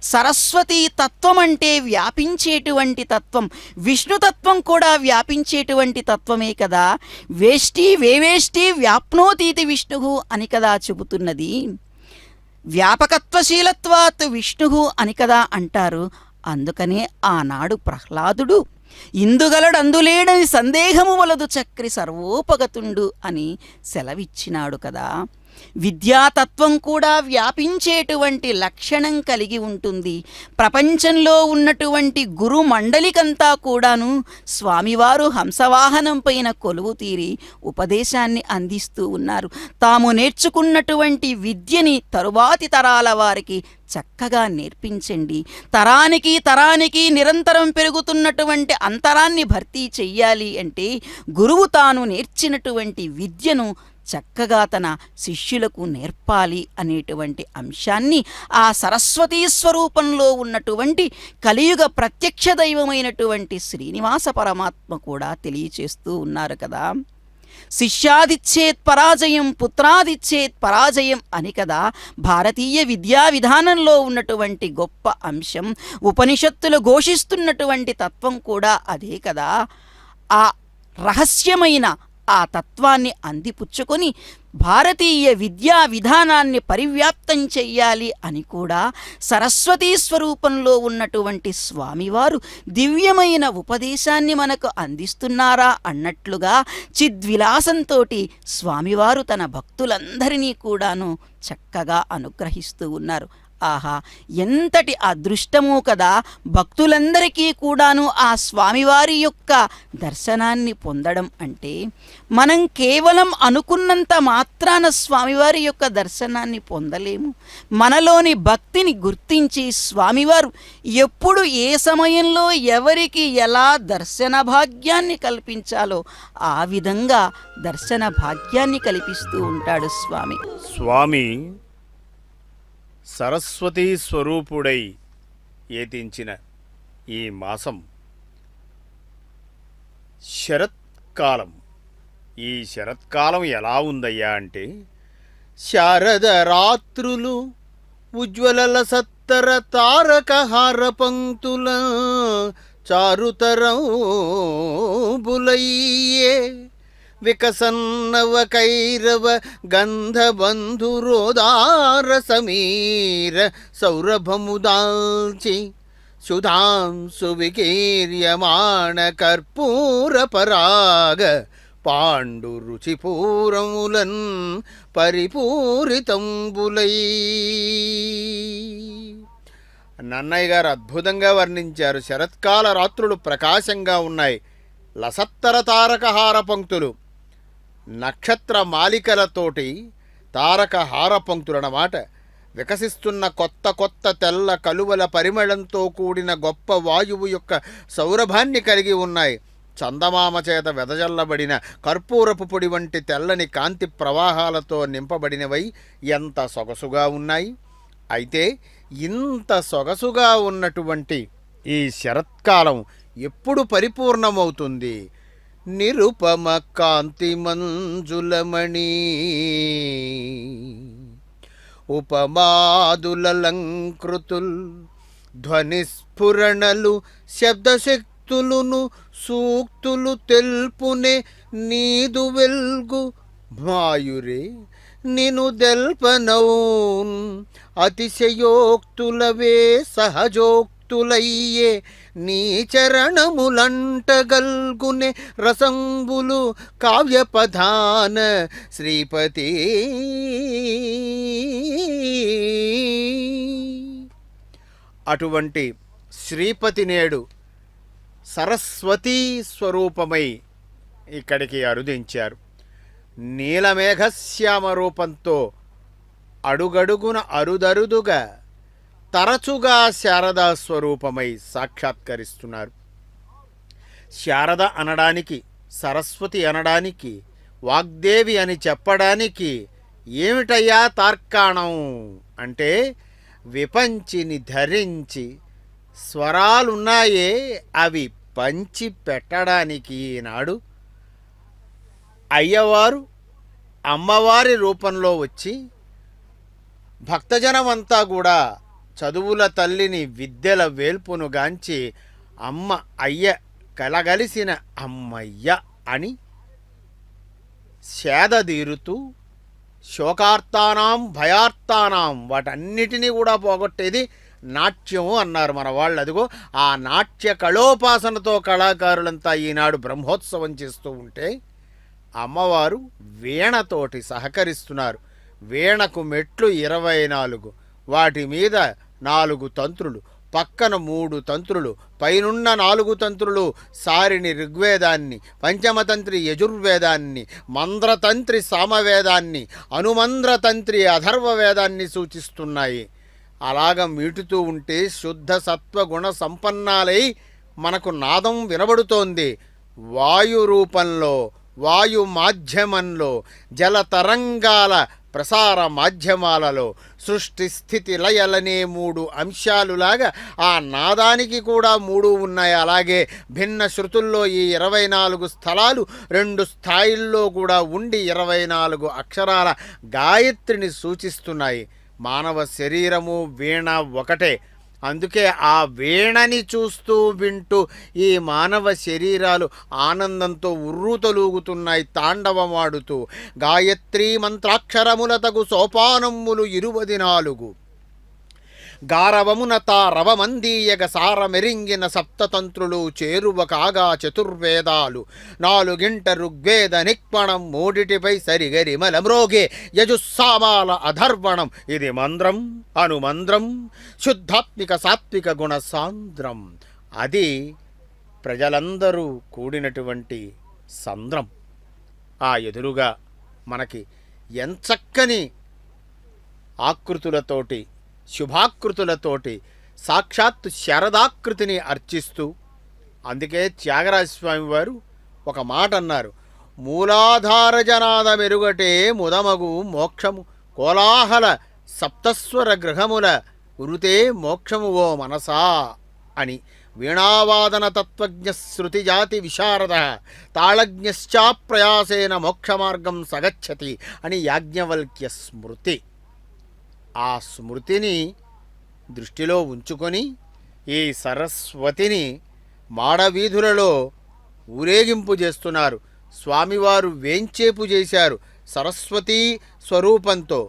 సరస్వతీ తత్వం అంటే వ్యాపించేటువంటి తత్వం. విష్ణుతత్వం కూడా వ్యాపించేటువంటి తత్వమే కదా. వేష్టి వేవేష్టి వ్యాప్నోతీతి విష్ణు అని కదా చెబుతున్నది. వ్యాపకత్వశీలత్వాత్ విష్ణు అని కదా అంటారు. అందుకనే ఆనాడు ప్రహ్లాదుడు ఇందుగలడందులేడని సందేహము వలదు చక్రి సర్వోపగతుండు అని సెలవిచ్చినాడు కదా. విద్యాతత్వం కూడా వ్యాపించేటువంటి లక్షణం కలిగి ఉంటుంది. ప్రపంచంలో ఉన్నటువంటి గురు మండలికంతా కూడాను స్వామివారు హంసవాహనం పైన కొలువు తీరి ఉపదేశాన్ని అందిస్తూ ఉన్నారు. తాము నేర్చుకున్నటువంటి విద్యని తరువాతి తరాల వారికి చక్కగా నేర్పించండి. తరానికి తరానికి నిరంతరం పెరుగుతున్నటువంటి అంతరాన్ని భర్తీ చెయ్యాలి అంటే గురువు తాను నేర్చినటువంటి విద్యను చక్కగా తన శిష్యులకు నేర్పాలి అనేటువంటి అంశాన్ని ఆ సరస్వతీ స్వరూపంలో ఉన్నటువంటి కలియుగ ప్రత్యక్ష దైవమైనటువంటి శ్రీనివాస పరమాత్మ కూడా తెలియచేస్తూ ఉన్నారు కదా. శిష్యాదిచ్చేత్ పరాజయం పుత్రాదిచ్చేత్ పరాజయం అని కదా భారతీయ విద్యా విధానంలో ఉన్నటువంటి గొప్ప అంశం. ఉపనిషత్తులు ఘోషిస్తున్నటువంటి తత్వం కూడా అదే కదా. ఆ రహస్యమైన ఆ తత్వాన్ని అందిపుచ్చుకొని భారతీయ విద్యా విధానాన్ని పరివ్యాప్తం చెయ్యాలి అని కూడా సరస్వతీ స్వరూపంలో ఉన్నటువంటి స్వామివారు దివ్యమైన ఉపదేశాన్ని మనకు అందిస్తున్నారా అన్నట్లుగా చిద్విలాసంతో స్వామివారు తన భక్తులందరినీ కూడాను చక్కగా అనుగ్రహిస్తూ ఉన్నారు. ఆహా, ఎంతటి అదృష్టమో కదా భక్తులందరికీ కూడాను ఆ స్వామివారి యొక్క దర్శనాన్ని పొందడం అంటే. మనం కేవలం అనుకున్నంత మాత్రాన స్వామివారి యొక్క దర్శనాన్ని పొందలేము. మనలోని భక్తిని గుర్తించి స్వామివారు ఎప్పుడు ఏ సమయంలో ఎవరికి ఎలా దర్శన భాగ్యాన్ని కల్పించాలో ఆ విధంగా దర్శన భాగ్యాన్ని కల్పిస్తూ ఉంటాడు స్వామి. స్వామి సరస్వతీ స్వరూపుడై ఏతించిన ఈ మాసం శరత్కాలం. ఈ శరత్కాలం ఎలా ఉందయ్యా అంటే, శారద రాత్రులు ఉజ్వలల సత్తర తారకహార పంక్తుల చారుతరం బులయ్యే వికసన్నవ కైరవ గంధబంధురోదార సమీర సౌరభముదాల్చి సుధాంసు వికీర్యమాణ కర్పూర పరాగ పాండు రుచిపూరములన్ పరిపూరితంబులై. నన్నయ్య గారు అద్భుతంగా వర్ణించారు. శరత్కాల రాత్రులు ప్రకాశంగా ఉన్నాయి. లసత్తర తారకహార పంక్తులు, నక్షత్ర మాలికలతోటి తారకహార పంక్తులన్నమాట. వికసిస్తున్న కొత్త కొత్త తెల్ల కలువల పరిమళంతో కూడిన గొప్ప వాయువు యొక్క సౌరభాన్ని కలిగి ఉన్నాయి. చందమామ చేత వెదజల్లబడిన కర్పూరపు పొడి వంటి తెల్లని కాంతి ప్రవాహాలతో నింపబడినవై ఎంత సొగసుగా ఉన్నాయి. అయితే ఇంత సొగసుగా ఉన్నటువంటి ఈ శరత్కాలం ఎప్పుడు పరిపూర్ణమవుతుంది? నిరుపమ కాంతి మంజులమణి ఉపమాదులంకృతుల్ ధ్వనిస్ఫురణలు శబ్దశక్తులును సూక్తులు తెల్పునే నీదు వెల్గు మాయురే నిను దెల్పనౌన్ అతిశయోక్తులవే సహజోక్తులయ్యే నీ చరణములంటగల్గునే రసంబులు కావ్యపధాన శ్రీపతి. అటువంటి శ్రీపతి నేడు సరస్వతీ స్వరూపమై ఇక్కడికి అరుదించారు. నీలమేఘశ్యామ రూపంతో అడుగడుగున అరుదరుదుగా తరచుగా శారదా స్వరూపమై సాక్షాత్కరిస్తున్నారు. శారద అనడానికి, సరస్వతి అనడానికి, వాగ్దేవి అని చెప్పడానికి ఏమిటయ్యా తార్కాణం అంటే, విపంచిని ధరించి స్వరాలున్నాయే అవి పంచి పెట్టడానికి ఈనాడు అయ్యవారు అమ్మవారి రూపంలో వచ్చి భక్తజనమంతా కూడా చదువుల తల్లిని విద్యల వేల్పును గాంచి అమ్మ అయ్య కలగలిసిన అమ్మయ్య అని సేదదీరుతూ శోకార్తానాం భయార్తానాం వాటన్నిటినీ కూడా పోగొట్టేది నాట్యము అన్నారు మన వాళ్ళు. అదిగో ఆ నాట్య కళోపాసనతో కళాకారులంతా ఈనాడు బ్రహ్మోత్సవం చేస్తూ ఉంటే అమ్మవారు వీణతోటి సహకరిస్తున్నారు. వీణకు మెట్లు 24, వాటి మీద 4 తంత్రులు, పక్కన 3 తంత్రులు, పైనున్న 4 తంత్రులు సారిని ఋగ్వేదాన్ని, పంచమతంత్రి యజుర్వేదాన్ని, మంద్రతంత్రి సామవేదాన్ని, అనుమంద్రతంత్రి అథర్వవేదాన్ని సూచిస్తున్నాయి. అలాగ మీటుతూ ఉంటే శుద్ధ సత్వగుణ సంపన్నాలై మనకు నాదం వినబడుతోంది. వాయు రూపంలో, వాయు మాధ్యమంలో, జల తరంగాల ప్రసార మాధ్యమాలలో సృష్టి స్థితి లయలనే 3 అంశాలులాగా ఆ నాదానికి కూడా 3 ఉన్నాయి. అలాగే భిన్న శృతుల్లో ఈ 24 స్థలాలు 2 స్థాయిల్లో కూడా ఉండి 24 అక్షరాల గాయత్రిని సూచిస్తున్నాయి. మానవ శరీరము వీణ ఒకటే. అందుకే ఆ వీణని చూస్తూ వింటూ ఈ మానవ శరీరాలు ఆనందంతో ఉర్రూతలూగుతున్నాయి, తాండవమాడుతూ. గాయత్రీ మంత్రాక్షరములతగు సోపానములు 24 గారవమున తారవమందీయగ సారమెరింగిన సప్తతంత్రులు చేరువ కాగా చతుర్వేదాలు 4 ఋగ్వేద నిక్పణం 3 సరిగరిమల మ్రోగే యజుస్సామాల అధర్వణం. ఇది మంద్రం అనుమంద్రం శుద్ధాత్మిక సాత్విక గుణ సాంద్రం. అది ప్రజలందరూ కూడినటువంటి సంద్రం. ఆ ఎదురుగా మనకి ఎంచక్కని ఆకృతులతోటి శుభాకృతులతోటి సాక్షాత్తు శరదాకృతిని అర్చిస్తూ, అందుకే త్యాగరాజస్వామి వారు ఒక మాట అన్నారు, మూలాధార జనాద మెరుగటే ముదమగు మోక్షము కోలాహల సప్తస్వర గృహముల ఉరుతే మోక్షము ఓ మనసా అని. వీణావాదన తత్వజ్ఞ శృతి జాతి విశారద తాళజ్ఞశ్చాప్రయాసేన మోక్షమార్గం సగచ్చతి అని యాజ్ఞవల్క్య స్మృతి. ఆ స్మృతిని దృష్టిలో ఉంచుకొని ఈ సరస్వతిని మాడవీధులలో ఊరేగింపు చేస్తున్నారు. స్వామివారు వేంచేపు చేశారు సరస్వతీ స్వరూపంతో.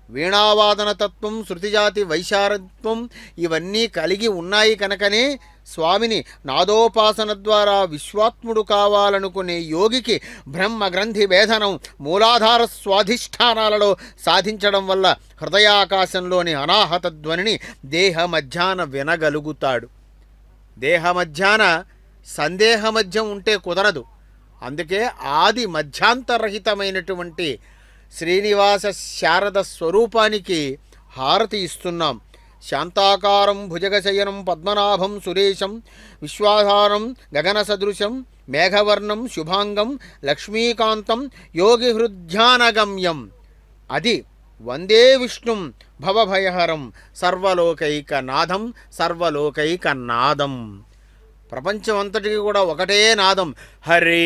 వీణావాదన తత్వం, శృతిజాతి వైశారత్వం ఇవన్నీ కలిగి ఉన్నాయి కనుకనే స్వామిని నాదోపాసన ద్వారా విశ్వాత్ముడు కావాలనుకునే యోగికి బ్రహ్మగ్రంథి భేదనం మూలాధార స్వాధిష్టానాలలో సాధించడం వల్ల హృదయాకాశంలోని అనాహత ధ్వనిని దేహమధ్యాన వినగలుగుతాడు. దేహమధ్యాన సందేహమధ్యం ఉంటే కుదరదు. అందుకే ఆది మధ్యాంతరహితమైనటువంటి శ్రీనివాస శారద స్వరూపానికి హారతి ఇస్తున్నాం. శాంతాకారం భుజగశయనం పద్మనాభం సురేశం విశ్వాధారం గగన సదృశం మేఘవర్ణం శుభాంగం లక్ష్మీకాంతం యోగిహృద్ధ్యానగమ్యం. అది వందే విష్ణుం భవభయహరం సర్వలోకైకనాథం సర్వలోకైకనాదం. ప్రపంచం అంతటికి కూడా ఒకటే నాదం, హరే.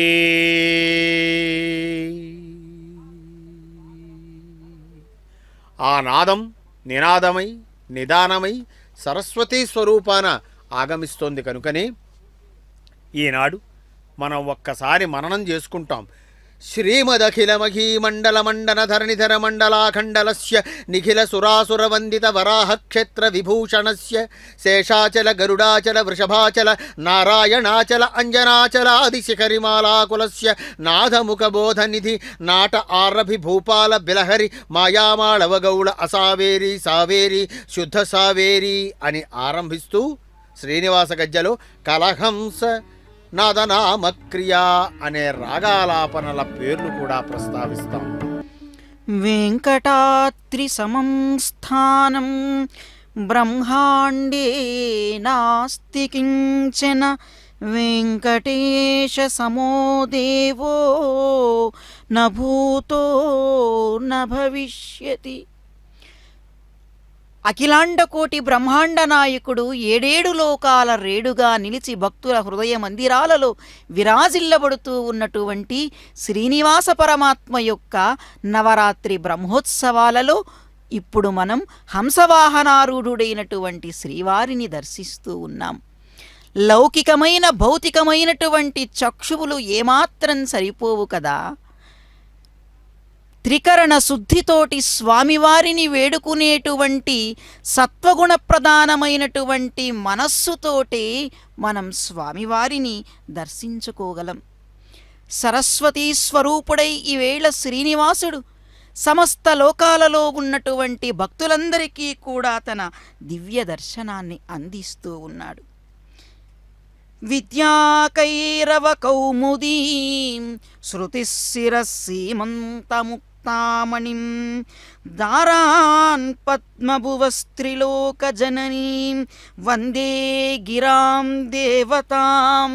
ఆ నాదం నినాదమై నిదానమై సరస్వతీ స్వరూపాన ఆగమిస్తోంది. కనుకనే ఈనాడు మనం ఒక్కసారి మననం చేసుకుంటాం. శ్రీమదఖిలమఖీమండల మండన ధరణిధర మండలాఖండలస్య నిఖిల సురాసుర వందిత వరాహక్షేత్ర విభూషణస్య శేషాచల గరుడాచల వృషభాచల నారాయణాచల అంజనాచలాదిశిఖరిమాలాకులస్య నాథముఖబోధనిధి నాట ఆరభి భూపాల బిలహరి మాయామాళవగౌళ అసావేరి సావేరి శుద్ధ సావేరి అని ఆరంభిస్తూ శ్రీనివాస గజ్జలో కలహంస నాదనామక్రియ అనే రాగాలాపనల పేర్లు కూడా ప్రస్తావిస్తాం. వెంకటాద్రి సమం స్థానం బ్రహ్మాండే నాస్తి కించన వెంకటేశ సమో దేవో న భూతో న భవిష్యతి. అఖిలాండకోటి బ్రహ్మాండ నాయకుడు 7 లోకాల రేడుగా నిలిచి భక్తుల హృదయ మందిరాలలో విరాజిల్లబడుతూ ఉన్నటువంటి శ్రీనివాస పరమాత్మ యొక్క నవరాత్రి బ్రహ్మోత్సవాలలో ఇప్పుడు మనం హంసవాహనారూఢుడైనటువంటి శ్రీవారిని దర్శిస్తూ ఉన్నాం. లౌకికమైన భౌతికమైనటువంటి చక్షువులు ఏమాత్రం సరిపోవు కదా. త్రికరణ శుద్ధితోటి స్వామివారిని వేడుకునేటువంటి సత్వగుణ ప్రధానమైనటువంటి మనస్సుతోటి మనం స్వామివారిని దర్శించుకోగలం. సరస్వతీ స్వరూపుడై ఈవేళ శ్రీనివాసుడు సమస్త లోకాలలో ఉన్నటువంటి భక్తులందరికీ కూడా తన దివ్య దర్శనాన్ని అందిస్తూ ఉన్నాడు. విద్యాకైరవ కౌముదీం శృతిశిరసీమంతముక్తామణిం దారాన్ పద్మభువస్త్రిలోకజననీం వందే గిరాం దేవతాం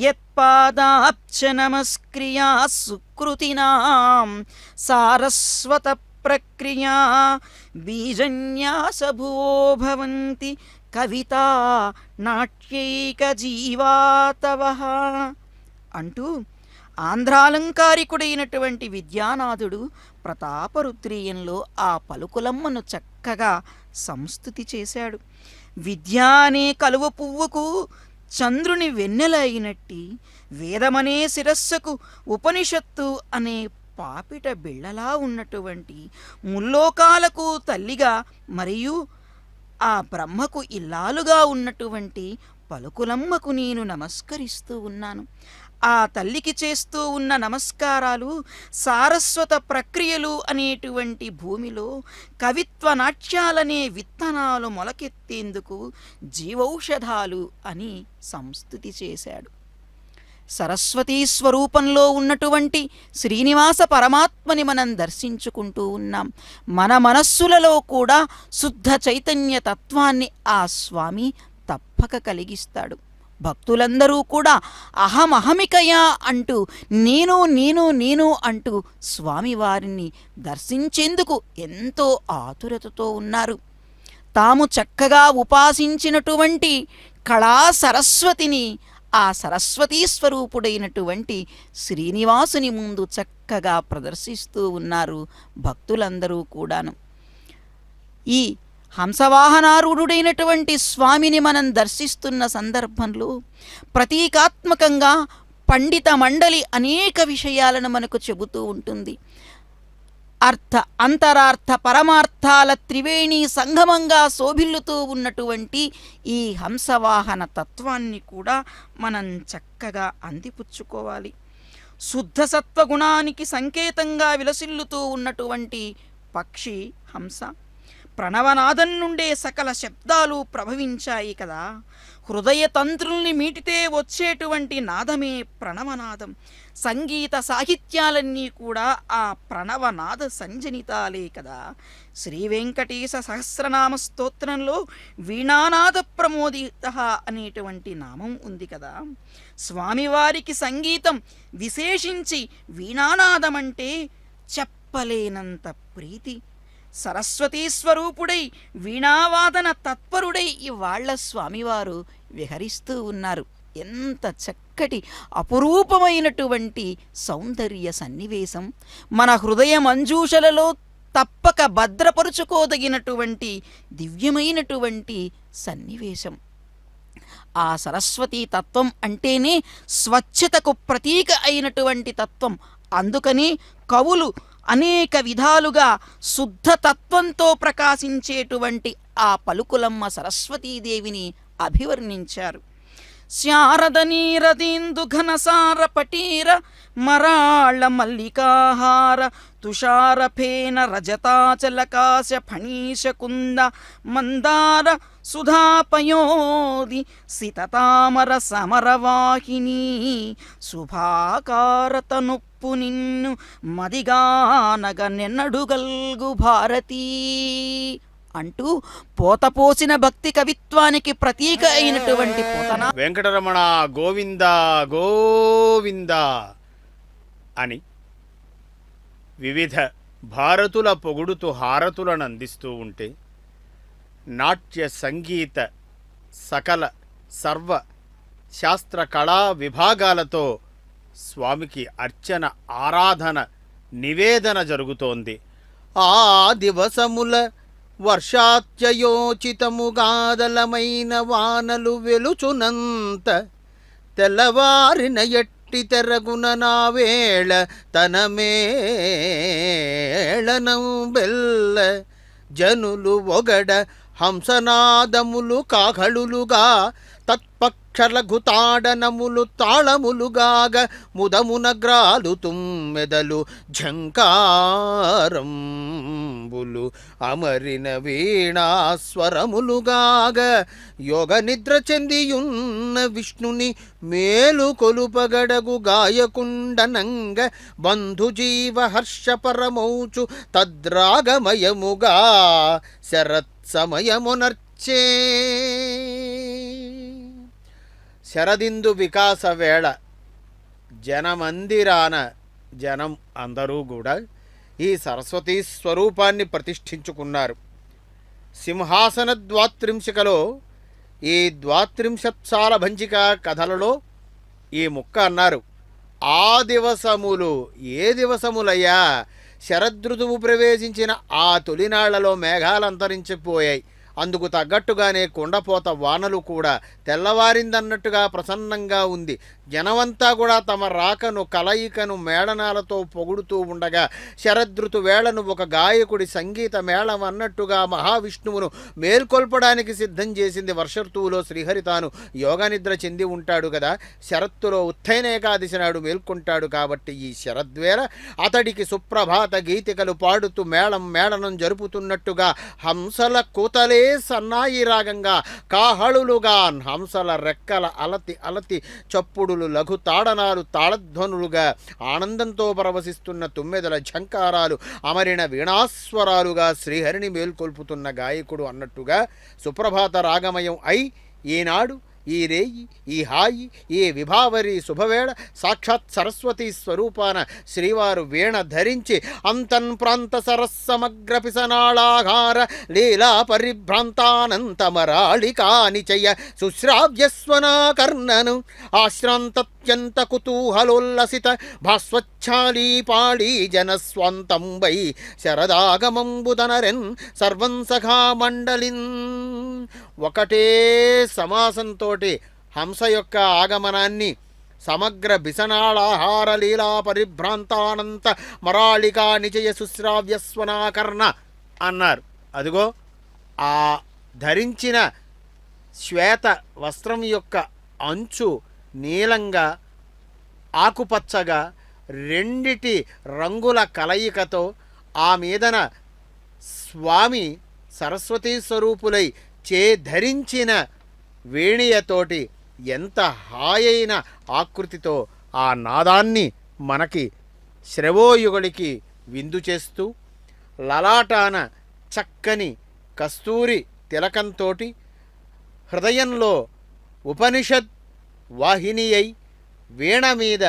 యత్పాదాబ్జ నమస్క్రియా సుకృతినాం సారస్వత ప్రక్రియా బీజన్యాసభువో భవంతి కవితా నాట్యైక జీవాతవః అంటూ ఆంధ్రాలంకారికుడైనటువంటి విద్యానాథుడు ప్రతాపరుద్రీయంలో ఆ పలుకులమ్మను చక్కగా సంస్తుతి చేశాడు. విద్య అనే కలువ పువ్వుకు చంద్రుని వెన్నెల అయినట్టి, వేదమనే శిరస్సుకు ఉపనిషత్తు అనే పాపిట బిళ్ళలా ఉన్నటువంటి, ముల్లోకాలకు తల్లిగా మరియు ఆ బ్రహ్మకు ఇల్లాలుగా ఉన్నటువంటి పలుకులమ్మకు నేను నమస్కరిస్తూ ఉన్నాను. ఆ తల్లికి చేస్తూ ఉన్న నమస్కారాలు సారస్వత ప్రక్రియలు అనేటువంటి భూమిలో కవిత్వ నాట్యాలనే విత్తనాలు మొలకెత్తేందుకు జీవౌషధాలు అని సంస్తుతి చేశాడు. సరస్వతీ స్వరూపంలో ఉన్నటువంటి శ్రీనివాస పరమాత్మని మనం దర్శించుకుంటూ ఉన్నాం. మన మనస్సులలో కూడా శుద్ధ చైతన్య తత్వాన్ని ఆ స్వామి తప్పక కలిగిస్తాడు. భక్తులందరూ కూడా అహమహమికయా అంటూ నేను నేను నేను అంటూ స్వామివారిని దర్శించేందుకు ఎంతో ఆతురతతో ఉన్నారు. తాము చక్కగా ఉపాసించినటువంటి కళా సరస్వతిని ఆ సరస్వతీ స్వరూపుడైనటువంటి శ్రీనివాసుని ముందు చక్కగా ప్రదర్శిస్తూ ఉన్నారు భక్తులందరూ కూడాను. ఈ హంసవాహనారూఢుడైనటువంటి స్వామిని మనం దర్శిస్తున్న సందర్భంలో ప్రతీకాత్మకంగా పండిత మండలి అనేక విషయాలను మనకు చెబుతూ ఉంటుంది. అర్థ అంతరార్థ పరమార్థాల త్రివేణి సంగమంగా శోభిల్లుతూ ఉన్నటువంటి ఈ హంసవాహన తత్వాన్ని కూడా మనం చక్కగా అందిపుచ్చుకోవాలి. శుద్ధ సత్వగుణానికి సంకేతంగా విలసిల్లుతూ ఉన్నటువంటి పక్షి హంస. ప్రణవనాదం నుండే సకల శబ్దాలు ప్రభవించాయి కదా. హృదయ తంత్రుల్ని మీటితే వచ్చేటువంటి నాదమే ప్రణవనాదం. సంగీత సాహిత్యాలన్నీ కూడా ఆ ప్రణవనాద సంజనితాలే కదా. శ్రీ వెంకటేశ సహస్రనామ స్తోత్రంలో వీణానాద ప్రమోదిత అనేటువంటి నామం ఉంది కదా. స్వామివారికి సంగీతం విశేషించి వీణానాదం అంటే చెప్పలేనంత ప్రీతి. సరస్వతీ స్వరూపుడై వీణావాదన తత్పరుడై ఇవాళ్ల స్వామివారు విహరిస్తూ ఉన్నారు. ఎంత చక్కటి అపురూపమైనటువంటి సౌందర్య సన్నివేశం! మన హృదయ మంజూషలలో తప్పక భద్రపరుచుకోదగినటువంటి దివ్యమైనటువంటి సన్నివేశం. ఆ సరస్వతీ తత్వం అంటేనే స్వచ్ఛతకు ప్రతీక అయినటువంటి తత్వం. అందుకని కవులు అనేక విధాలుగా శుద్ధ తత్వంతో ప్రకాశించేటువంటి ఆ పలుకులమ్మ సరస్వతీదేవిని అభివర్ణించారు. శారద నీరదీందు ఘనసార పటీర మరాళ మల్లికాహార తుషారఫేన రజతాచలకాశ ఫణీశ కుంద మందార సుధాపయోది సితతామర సమరవాహిని శుభాకారతను నిన్ను మదిగానగ నెన్నడుగల్గు భారతీ అంటూ పోతపోసిన భక్తి కవిత్వానికి ప్రతీక అయినటువంటి పోతన వెంకటరమణ గోవింద గోవింద అని వివిధ భారతుల పొగుడుతూ హారతులను అందిస్తూ ఉంటే నాట్య సంగీత సకల సర్వ శాస్త్ర కళా విభాగాలతో స్వామికి అర్చన ఆరాధన నివేదన జరుగుతోంది. ఆ దివసముల వర్షాత్యయోచితముగాదలమైన వానలు వెలుచునంత తెల్లవారిన ఎట్టి తెరగున నా వేళ తన మేళనం బెల్ల జనులు ఒగడ హంసనాదములు కాఘళులుగా తత్పక్షలఘుతాడనములు తాళములుగాగ ముదమున గ్రాలు తుమ్మెదలు ఝంకారంబులు అమరిన వీణాస్వరములుగాగ యోగ నిద్ర చెందియున్న విష్ణుని మేలు కొలుపగడగు గాయకుండనంగ బంధుజీవ హర్షపరమౌచు తద్రాగమయముగా శరత్ సమయమునర్చే. శరదిందు వికాస వేళ జనమందిరాన జనం అందరూ కూడా ఈ సరస్వతీ స్వరూపాన్ని ప్రతిష్ఠించుకున్నారు. సింహాసన ద్వాత్రింశికలో ఈ ద్వాత్రింశత్సాల భంజిక కథలలో ఈ ముక్క అన్నారు. ఆ దివసములు ఏ దివసములయ్యా? శరదృతువు ప్రవేశించిన ఆ తొలినాళ్లలో మేఘాలు అంతరించిపోయాయి. అందుకు తగ్గట్టుగానే కుండపోత వానలు కూడా తెల్లవారిందన్నట్టుగా ప్రసన్నంగా ఉంది. జనమంతా కూడా తమ రాకను కలయికను మేళనాలతో పొగుడుతూ ఉండగా శరదృతు వేళను ఒక గాయకుడి సంగీత మేళం అన్నట్టుగా మహావిష్ణువును మేల్కొల్పడానికి సిద్ధం చేసింది. వర్ష ఋతువులో శ్రీహరి తాను యోగనిద్ర చెంది ఉంటాడు కదా, శరత్తులో ఉత్తైనేకాదశి నాడు మేల్కొంటాడు. కాబట్టి ఈ శరద్వేళ అతడికి సుప్రభాత గీతికలు పాడుతూ మేళనం జరుపుతున్నట్టుగా హంసల కూతలే సన్నాయి రాగంగా కాహళులుగా హంసల రెక్కల అలతి చప్పుడులు లఘు తాడనాలు తాళధ్వనులుగా ఆనందంతో పరవశిస్తున్న తుమ్మెదల ఝంకారాలు అమరిన వీణాస్వరాలుగా శ్రీహరిని మేల్కొల్పుతున్న గాయకుడు అన్నట్టుగా సుప్రభాత రాగమయం అయి ఈనాడు ఈ రేయి ఈ హాయి ఈ విభావరి శుభవేళ సాక్షాత్ సరస్వతీ స్వరూపాన శ్రీవారు వీణ ధరించి అంతన్ ప్రాంత సరస్సమగ్ర పిసనాళాహార లీలా పరిభ్రాంతానంతమరాళికా నిచయ శుశ్రావ్యస్వనాకర్ణను ఆశ్రాంతత్యంత కుతూహలోల్లసిత భాస్వచ్ఛాళీ పాళీ జనస్వంతం వై శరదాగమంబుదనరెన్ సర్వం సఖా మండలిన్. ఒకటే సమాసంతో హంస యొక్క ఆగమనాన్ని సమగ్ర బిసనాళాహార లీలా పరిభ్రాంతానంత మరాళికా నిజయ శుశ్రావ్యస్వనాకర్ణ అన్నారు. అదిగో ఆ ధరించిన శ్వేత వస్త్రం యొక్క అంచు నీలంగా ఆకుపచ్చగా రెండిటి రంగుల కలయికతో ఆ మీదన స్వామి సరస్వతీ స్వరూపులై ధరించిన వేణియతోటి ఎంత హాయైన ఆకృతితో ఆ నాదాన్ని మనకి శ్రవోయుగుడికి విందు చేస్తూ లలాటాన చక్కని కస్తూరి తిలకంతో హృదయంలో ఉపనిషద్ వాహిని అయి వీణ మీద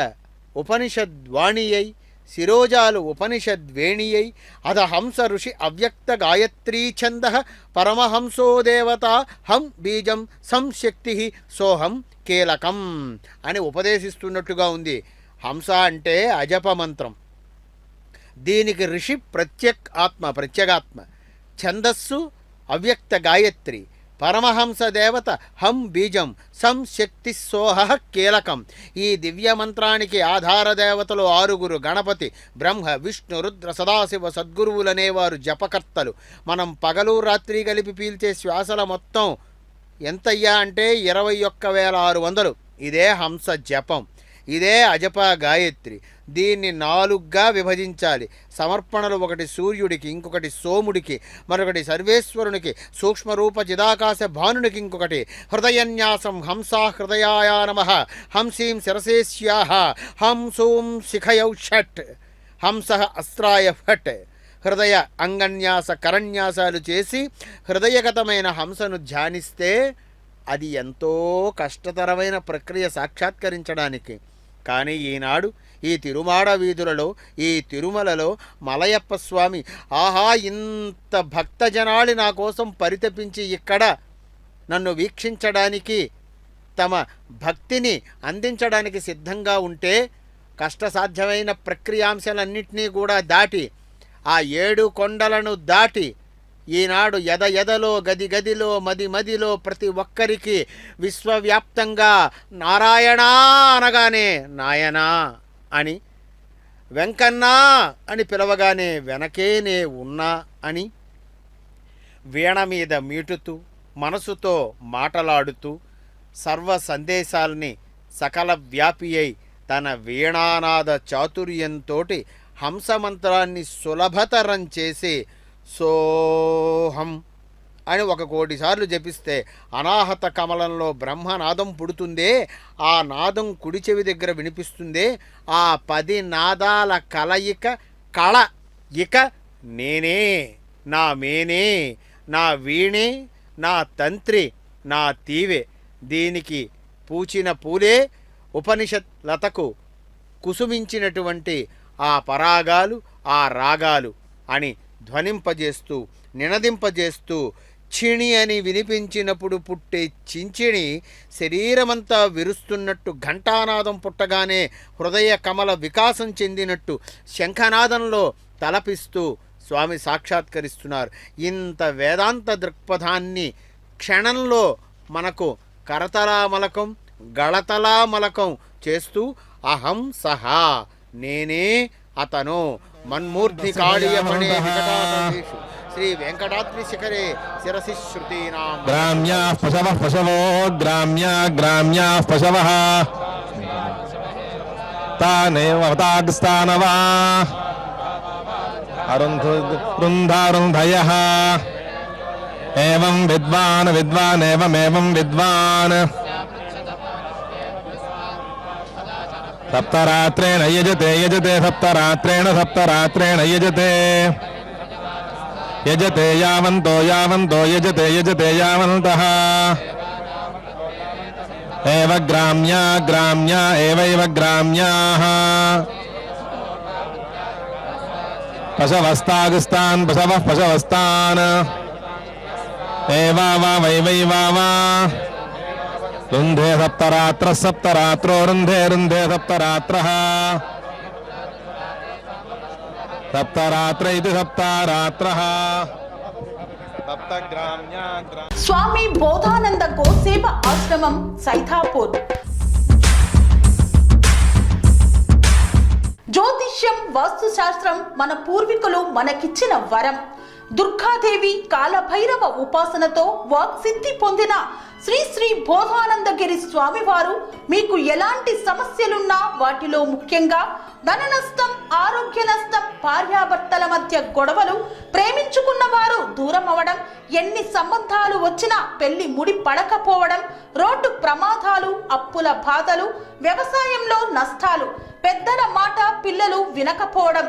ఉపనిషద్వాణి అయి శిరోజాలు ఉపనిషద్వేణి అయి అధ హంస ఋషి అవ్యక్త గాయత్రీ ఛంద పరమహంసో దేవత హం బీజం సంశక్తి సోహం కీలకం అని ఉపదేశిస్తున్నట్టుగా ఉంది. హంస అంటే అజప మంత్రం, దీనికి ఋషి ప్రత్యేగాత్మ, ఛందస్సు అవ్యక్త గాయత్రి, పరమహంస దేవత హం బీజం సంశక్తి సోహ కీలకం. ఈ దివ్య మంత్రానికి ఆధార దేవతలు 6 గణపతి, బ్రహ్మ, విష్ణు, రుద్ర, సదాశివ సద్గురువులనేవారు జపకర్తలు. మనం పగలు రాత్రి కలిపి పీల్చే శ్వాసల మొత్తం ఎంతయ్యా అంటే 21,600. ఇదే హంస జపం, ఇదే అజప గాయత్రి. దీన్ని 4గా విభజించాలి. సమర్పణలు ఒకటి సూర్యుడికి, ఇంకొకటి సోముడికి, మరొకటి సర్వేశ్వరునికి, సూక్ష్మరూప చిదాకాశ భానునికి ఇంకొకటి. హృదయన్యాసం హంసా హృదయాయ నమః, హంసీం శిరసేస్యాః, హంసూం శిఖయౌ షట్, హంస అస్త్రాయ ఫట్. హృదయ అంగన్యాస కరన్యాసాలు చేసి హృదయగతమైన హంసను ధ్యానిస్తే అది ఎంతో కష్టతరమైన ప్రక్రియ సాక్షాత్కరించడానికి. కానీ ఈనాడు ఈ తిరుమాడ వీధులలో, ఈ తిరుమలలో మలయప్ప స్వామి ఆహా ఇంత భక్తజనాళి నా కోసం పరితపించి ఇక్కడ నన్ను వీక్షించడానికి, తమ భక్తిని అందించడానికి సిద్ధంగా ఉంటే కష్టసాధ్యమైన ప్రక్రియాంశాలన్నింటినీ కూడా దాటి, ఆ 7 కొండలను దాటి ఈనాడు ఎదలో గదిలో మదిలో ప్రతి ఒక్కరికి విశ్వవ్యాప్తంగా నారాయణ అనగానే నాయనా అని, వెంకన్నా అని పిలవగానే వెనకేనే ఉన్నా అని, వీణ మీద మీటుతూ మనసుతో మాటలాడుతూ సర్వ సందేశాల్ని సకల వ్యాపి అయి తన వీణానాద చాతుర్యంతో హంసమంత్రాన్ని సులభతరం చేసి సోహం అని 1 కోటి సార్లు జపిస్తే అనాహత కమలంలో బ్రహ్మనాదం పుడుతుందే, ఆ నాదం కుడి చెవి దగ్గర వినిపిస్తుందే, ఆ 10 నాదాల కలయిక కళ ఇక నేనే, నా మేనే, నా వీణే, నా తంత్రి, నా తీవే. దీనికి పూచిన పూలే ఉపనిషత్ లతకు కుసుమించినటువంటి ఆ పరాగాలు, ఆ రాగాలు అని ధ్వనింపజేస్తూ నినదింపజేస్తూ చిణి అని వినిపించినప్పుడు పుట్టే చించిణి శరీరమంతా విరుస్తున్నట్టు, ఘంటానాదం పుట్టగానే హృదయ కమల వికాసం చెందినట్టు శంఖనాదంలో తలపిస్తూ స్వామి సాక్షాత్కరిస్తున్నారు. ఇంత వేదాంత దృక్పథాన్ని క్షణంలో మనకు కరతలామలకం గళతలామలకం చేస్తూ అహం సహా, నేనే అతను, మన్మూర్ధి కాళీయమణే వికటాటేషు శ్రీ వెంకటాద్రి శిఖరే శిరసి శృతీనాం. గ్రామ్యాః పశవః పశవో గ్రామ్యాః పశవః తానేవ అవతాగ్స్థానవా అరుంధయః ఏవం విద్వాన్ ఏవం విద్వాన్ సప్తరాత్రేణ యజతే సప్తరాత్రేణ యజతే యావంతో యజతే యావంతః ఏవ గ్రామ్యా ఏవైవ గ్రామ్యాః పశవస్తాన్ పశవస్తాన్ ఏవా వైవైవా రుంధే సప్తరాత్రో రుంధే సప్తరాత్రః సప్తరాత్ర ఇది సప్తరాత్రః స్వామి బోధానంద గోసేవ ఆశ్రమం సైథాపూర్. జ్యోతిష్యం, వాస్తుశాస్త్రం మన పూర్వీకులు మనకిచ్చిన వరం. దుర్గాదేవి, కాలభైరవ ఉపాసనతో వాక్సిద్ధి పొందిన శ్రీ శ్రీ బోధానందగిరి స్వామివారు మీకు ఎలాంటి సమస్యలున్నా, వాటిలో ముఖ్యంగా ధన నష్టం, ఆరోగ్య నష్టం, భార్యాభర్తల మధ్య గొడవలు, ప్రేమించుకున్న వారు దూరం అవడం, ఎన్ని సంబంధాలు వచ్చినా పెళ్లి ముడి పడకపోవడం, రోడ్డు ప్రమాదాలు, అప్పుల బాధలు, వ్యవసాయంలో నష్టాలు, పెద్దల మాట పిల్లలు వినకపోవడం,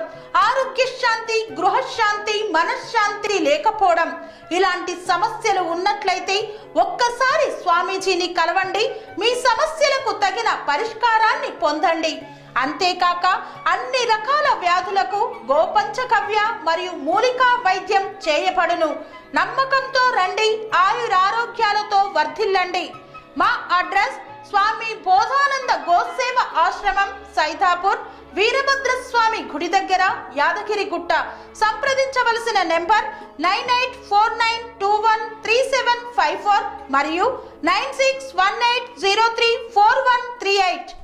ఆరోగ్య శాంతి, గృహశాంతి, మనశ్శాంతి లేకపోవడం, ఇలాంటి సమస్యలు ఉన్నట్లయితే ఒక్కసారి స్వామీజీని కలవండి. మీ సమస్యలకు తగిన పరిష్కారాన్ని పొందండి. అంతేకాక అన్ని రకాల వ్యాధులకు గోపంచకవ్య మరియు మూలికా వైద్యం చేయబడును. నమ్మకంతో రండి, ఆయురారోగ్యాలతో వర్ధిల్లండి. మా అడ్రస్ స్వామి బోధానంద గోసేవ ఆశ్రమం, సైథాపూర్, వీరభద్రస్వామి గుడి దగ్గర, యాదగిరిగుట్ట. సంప్రదించవలసిన నెంబర్ 9849213754 మరియు 9618034138.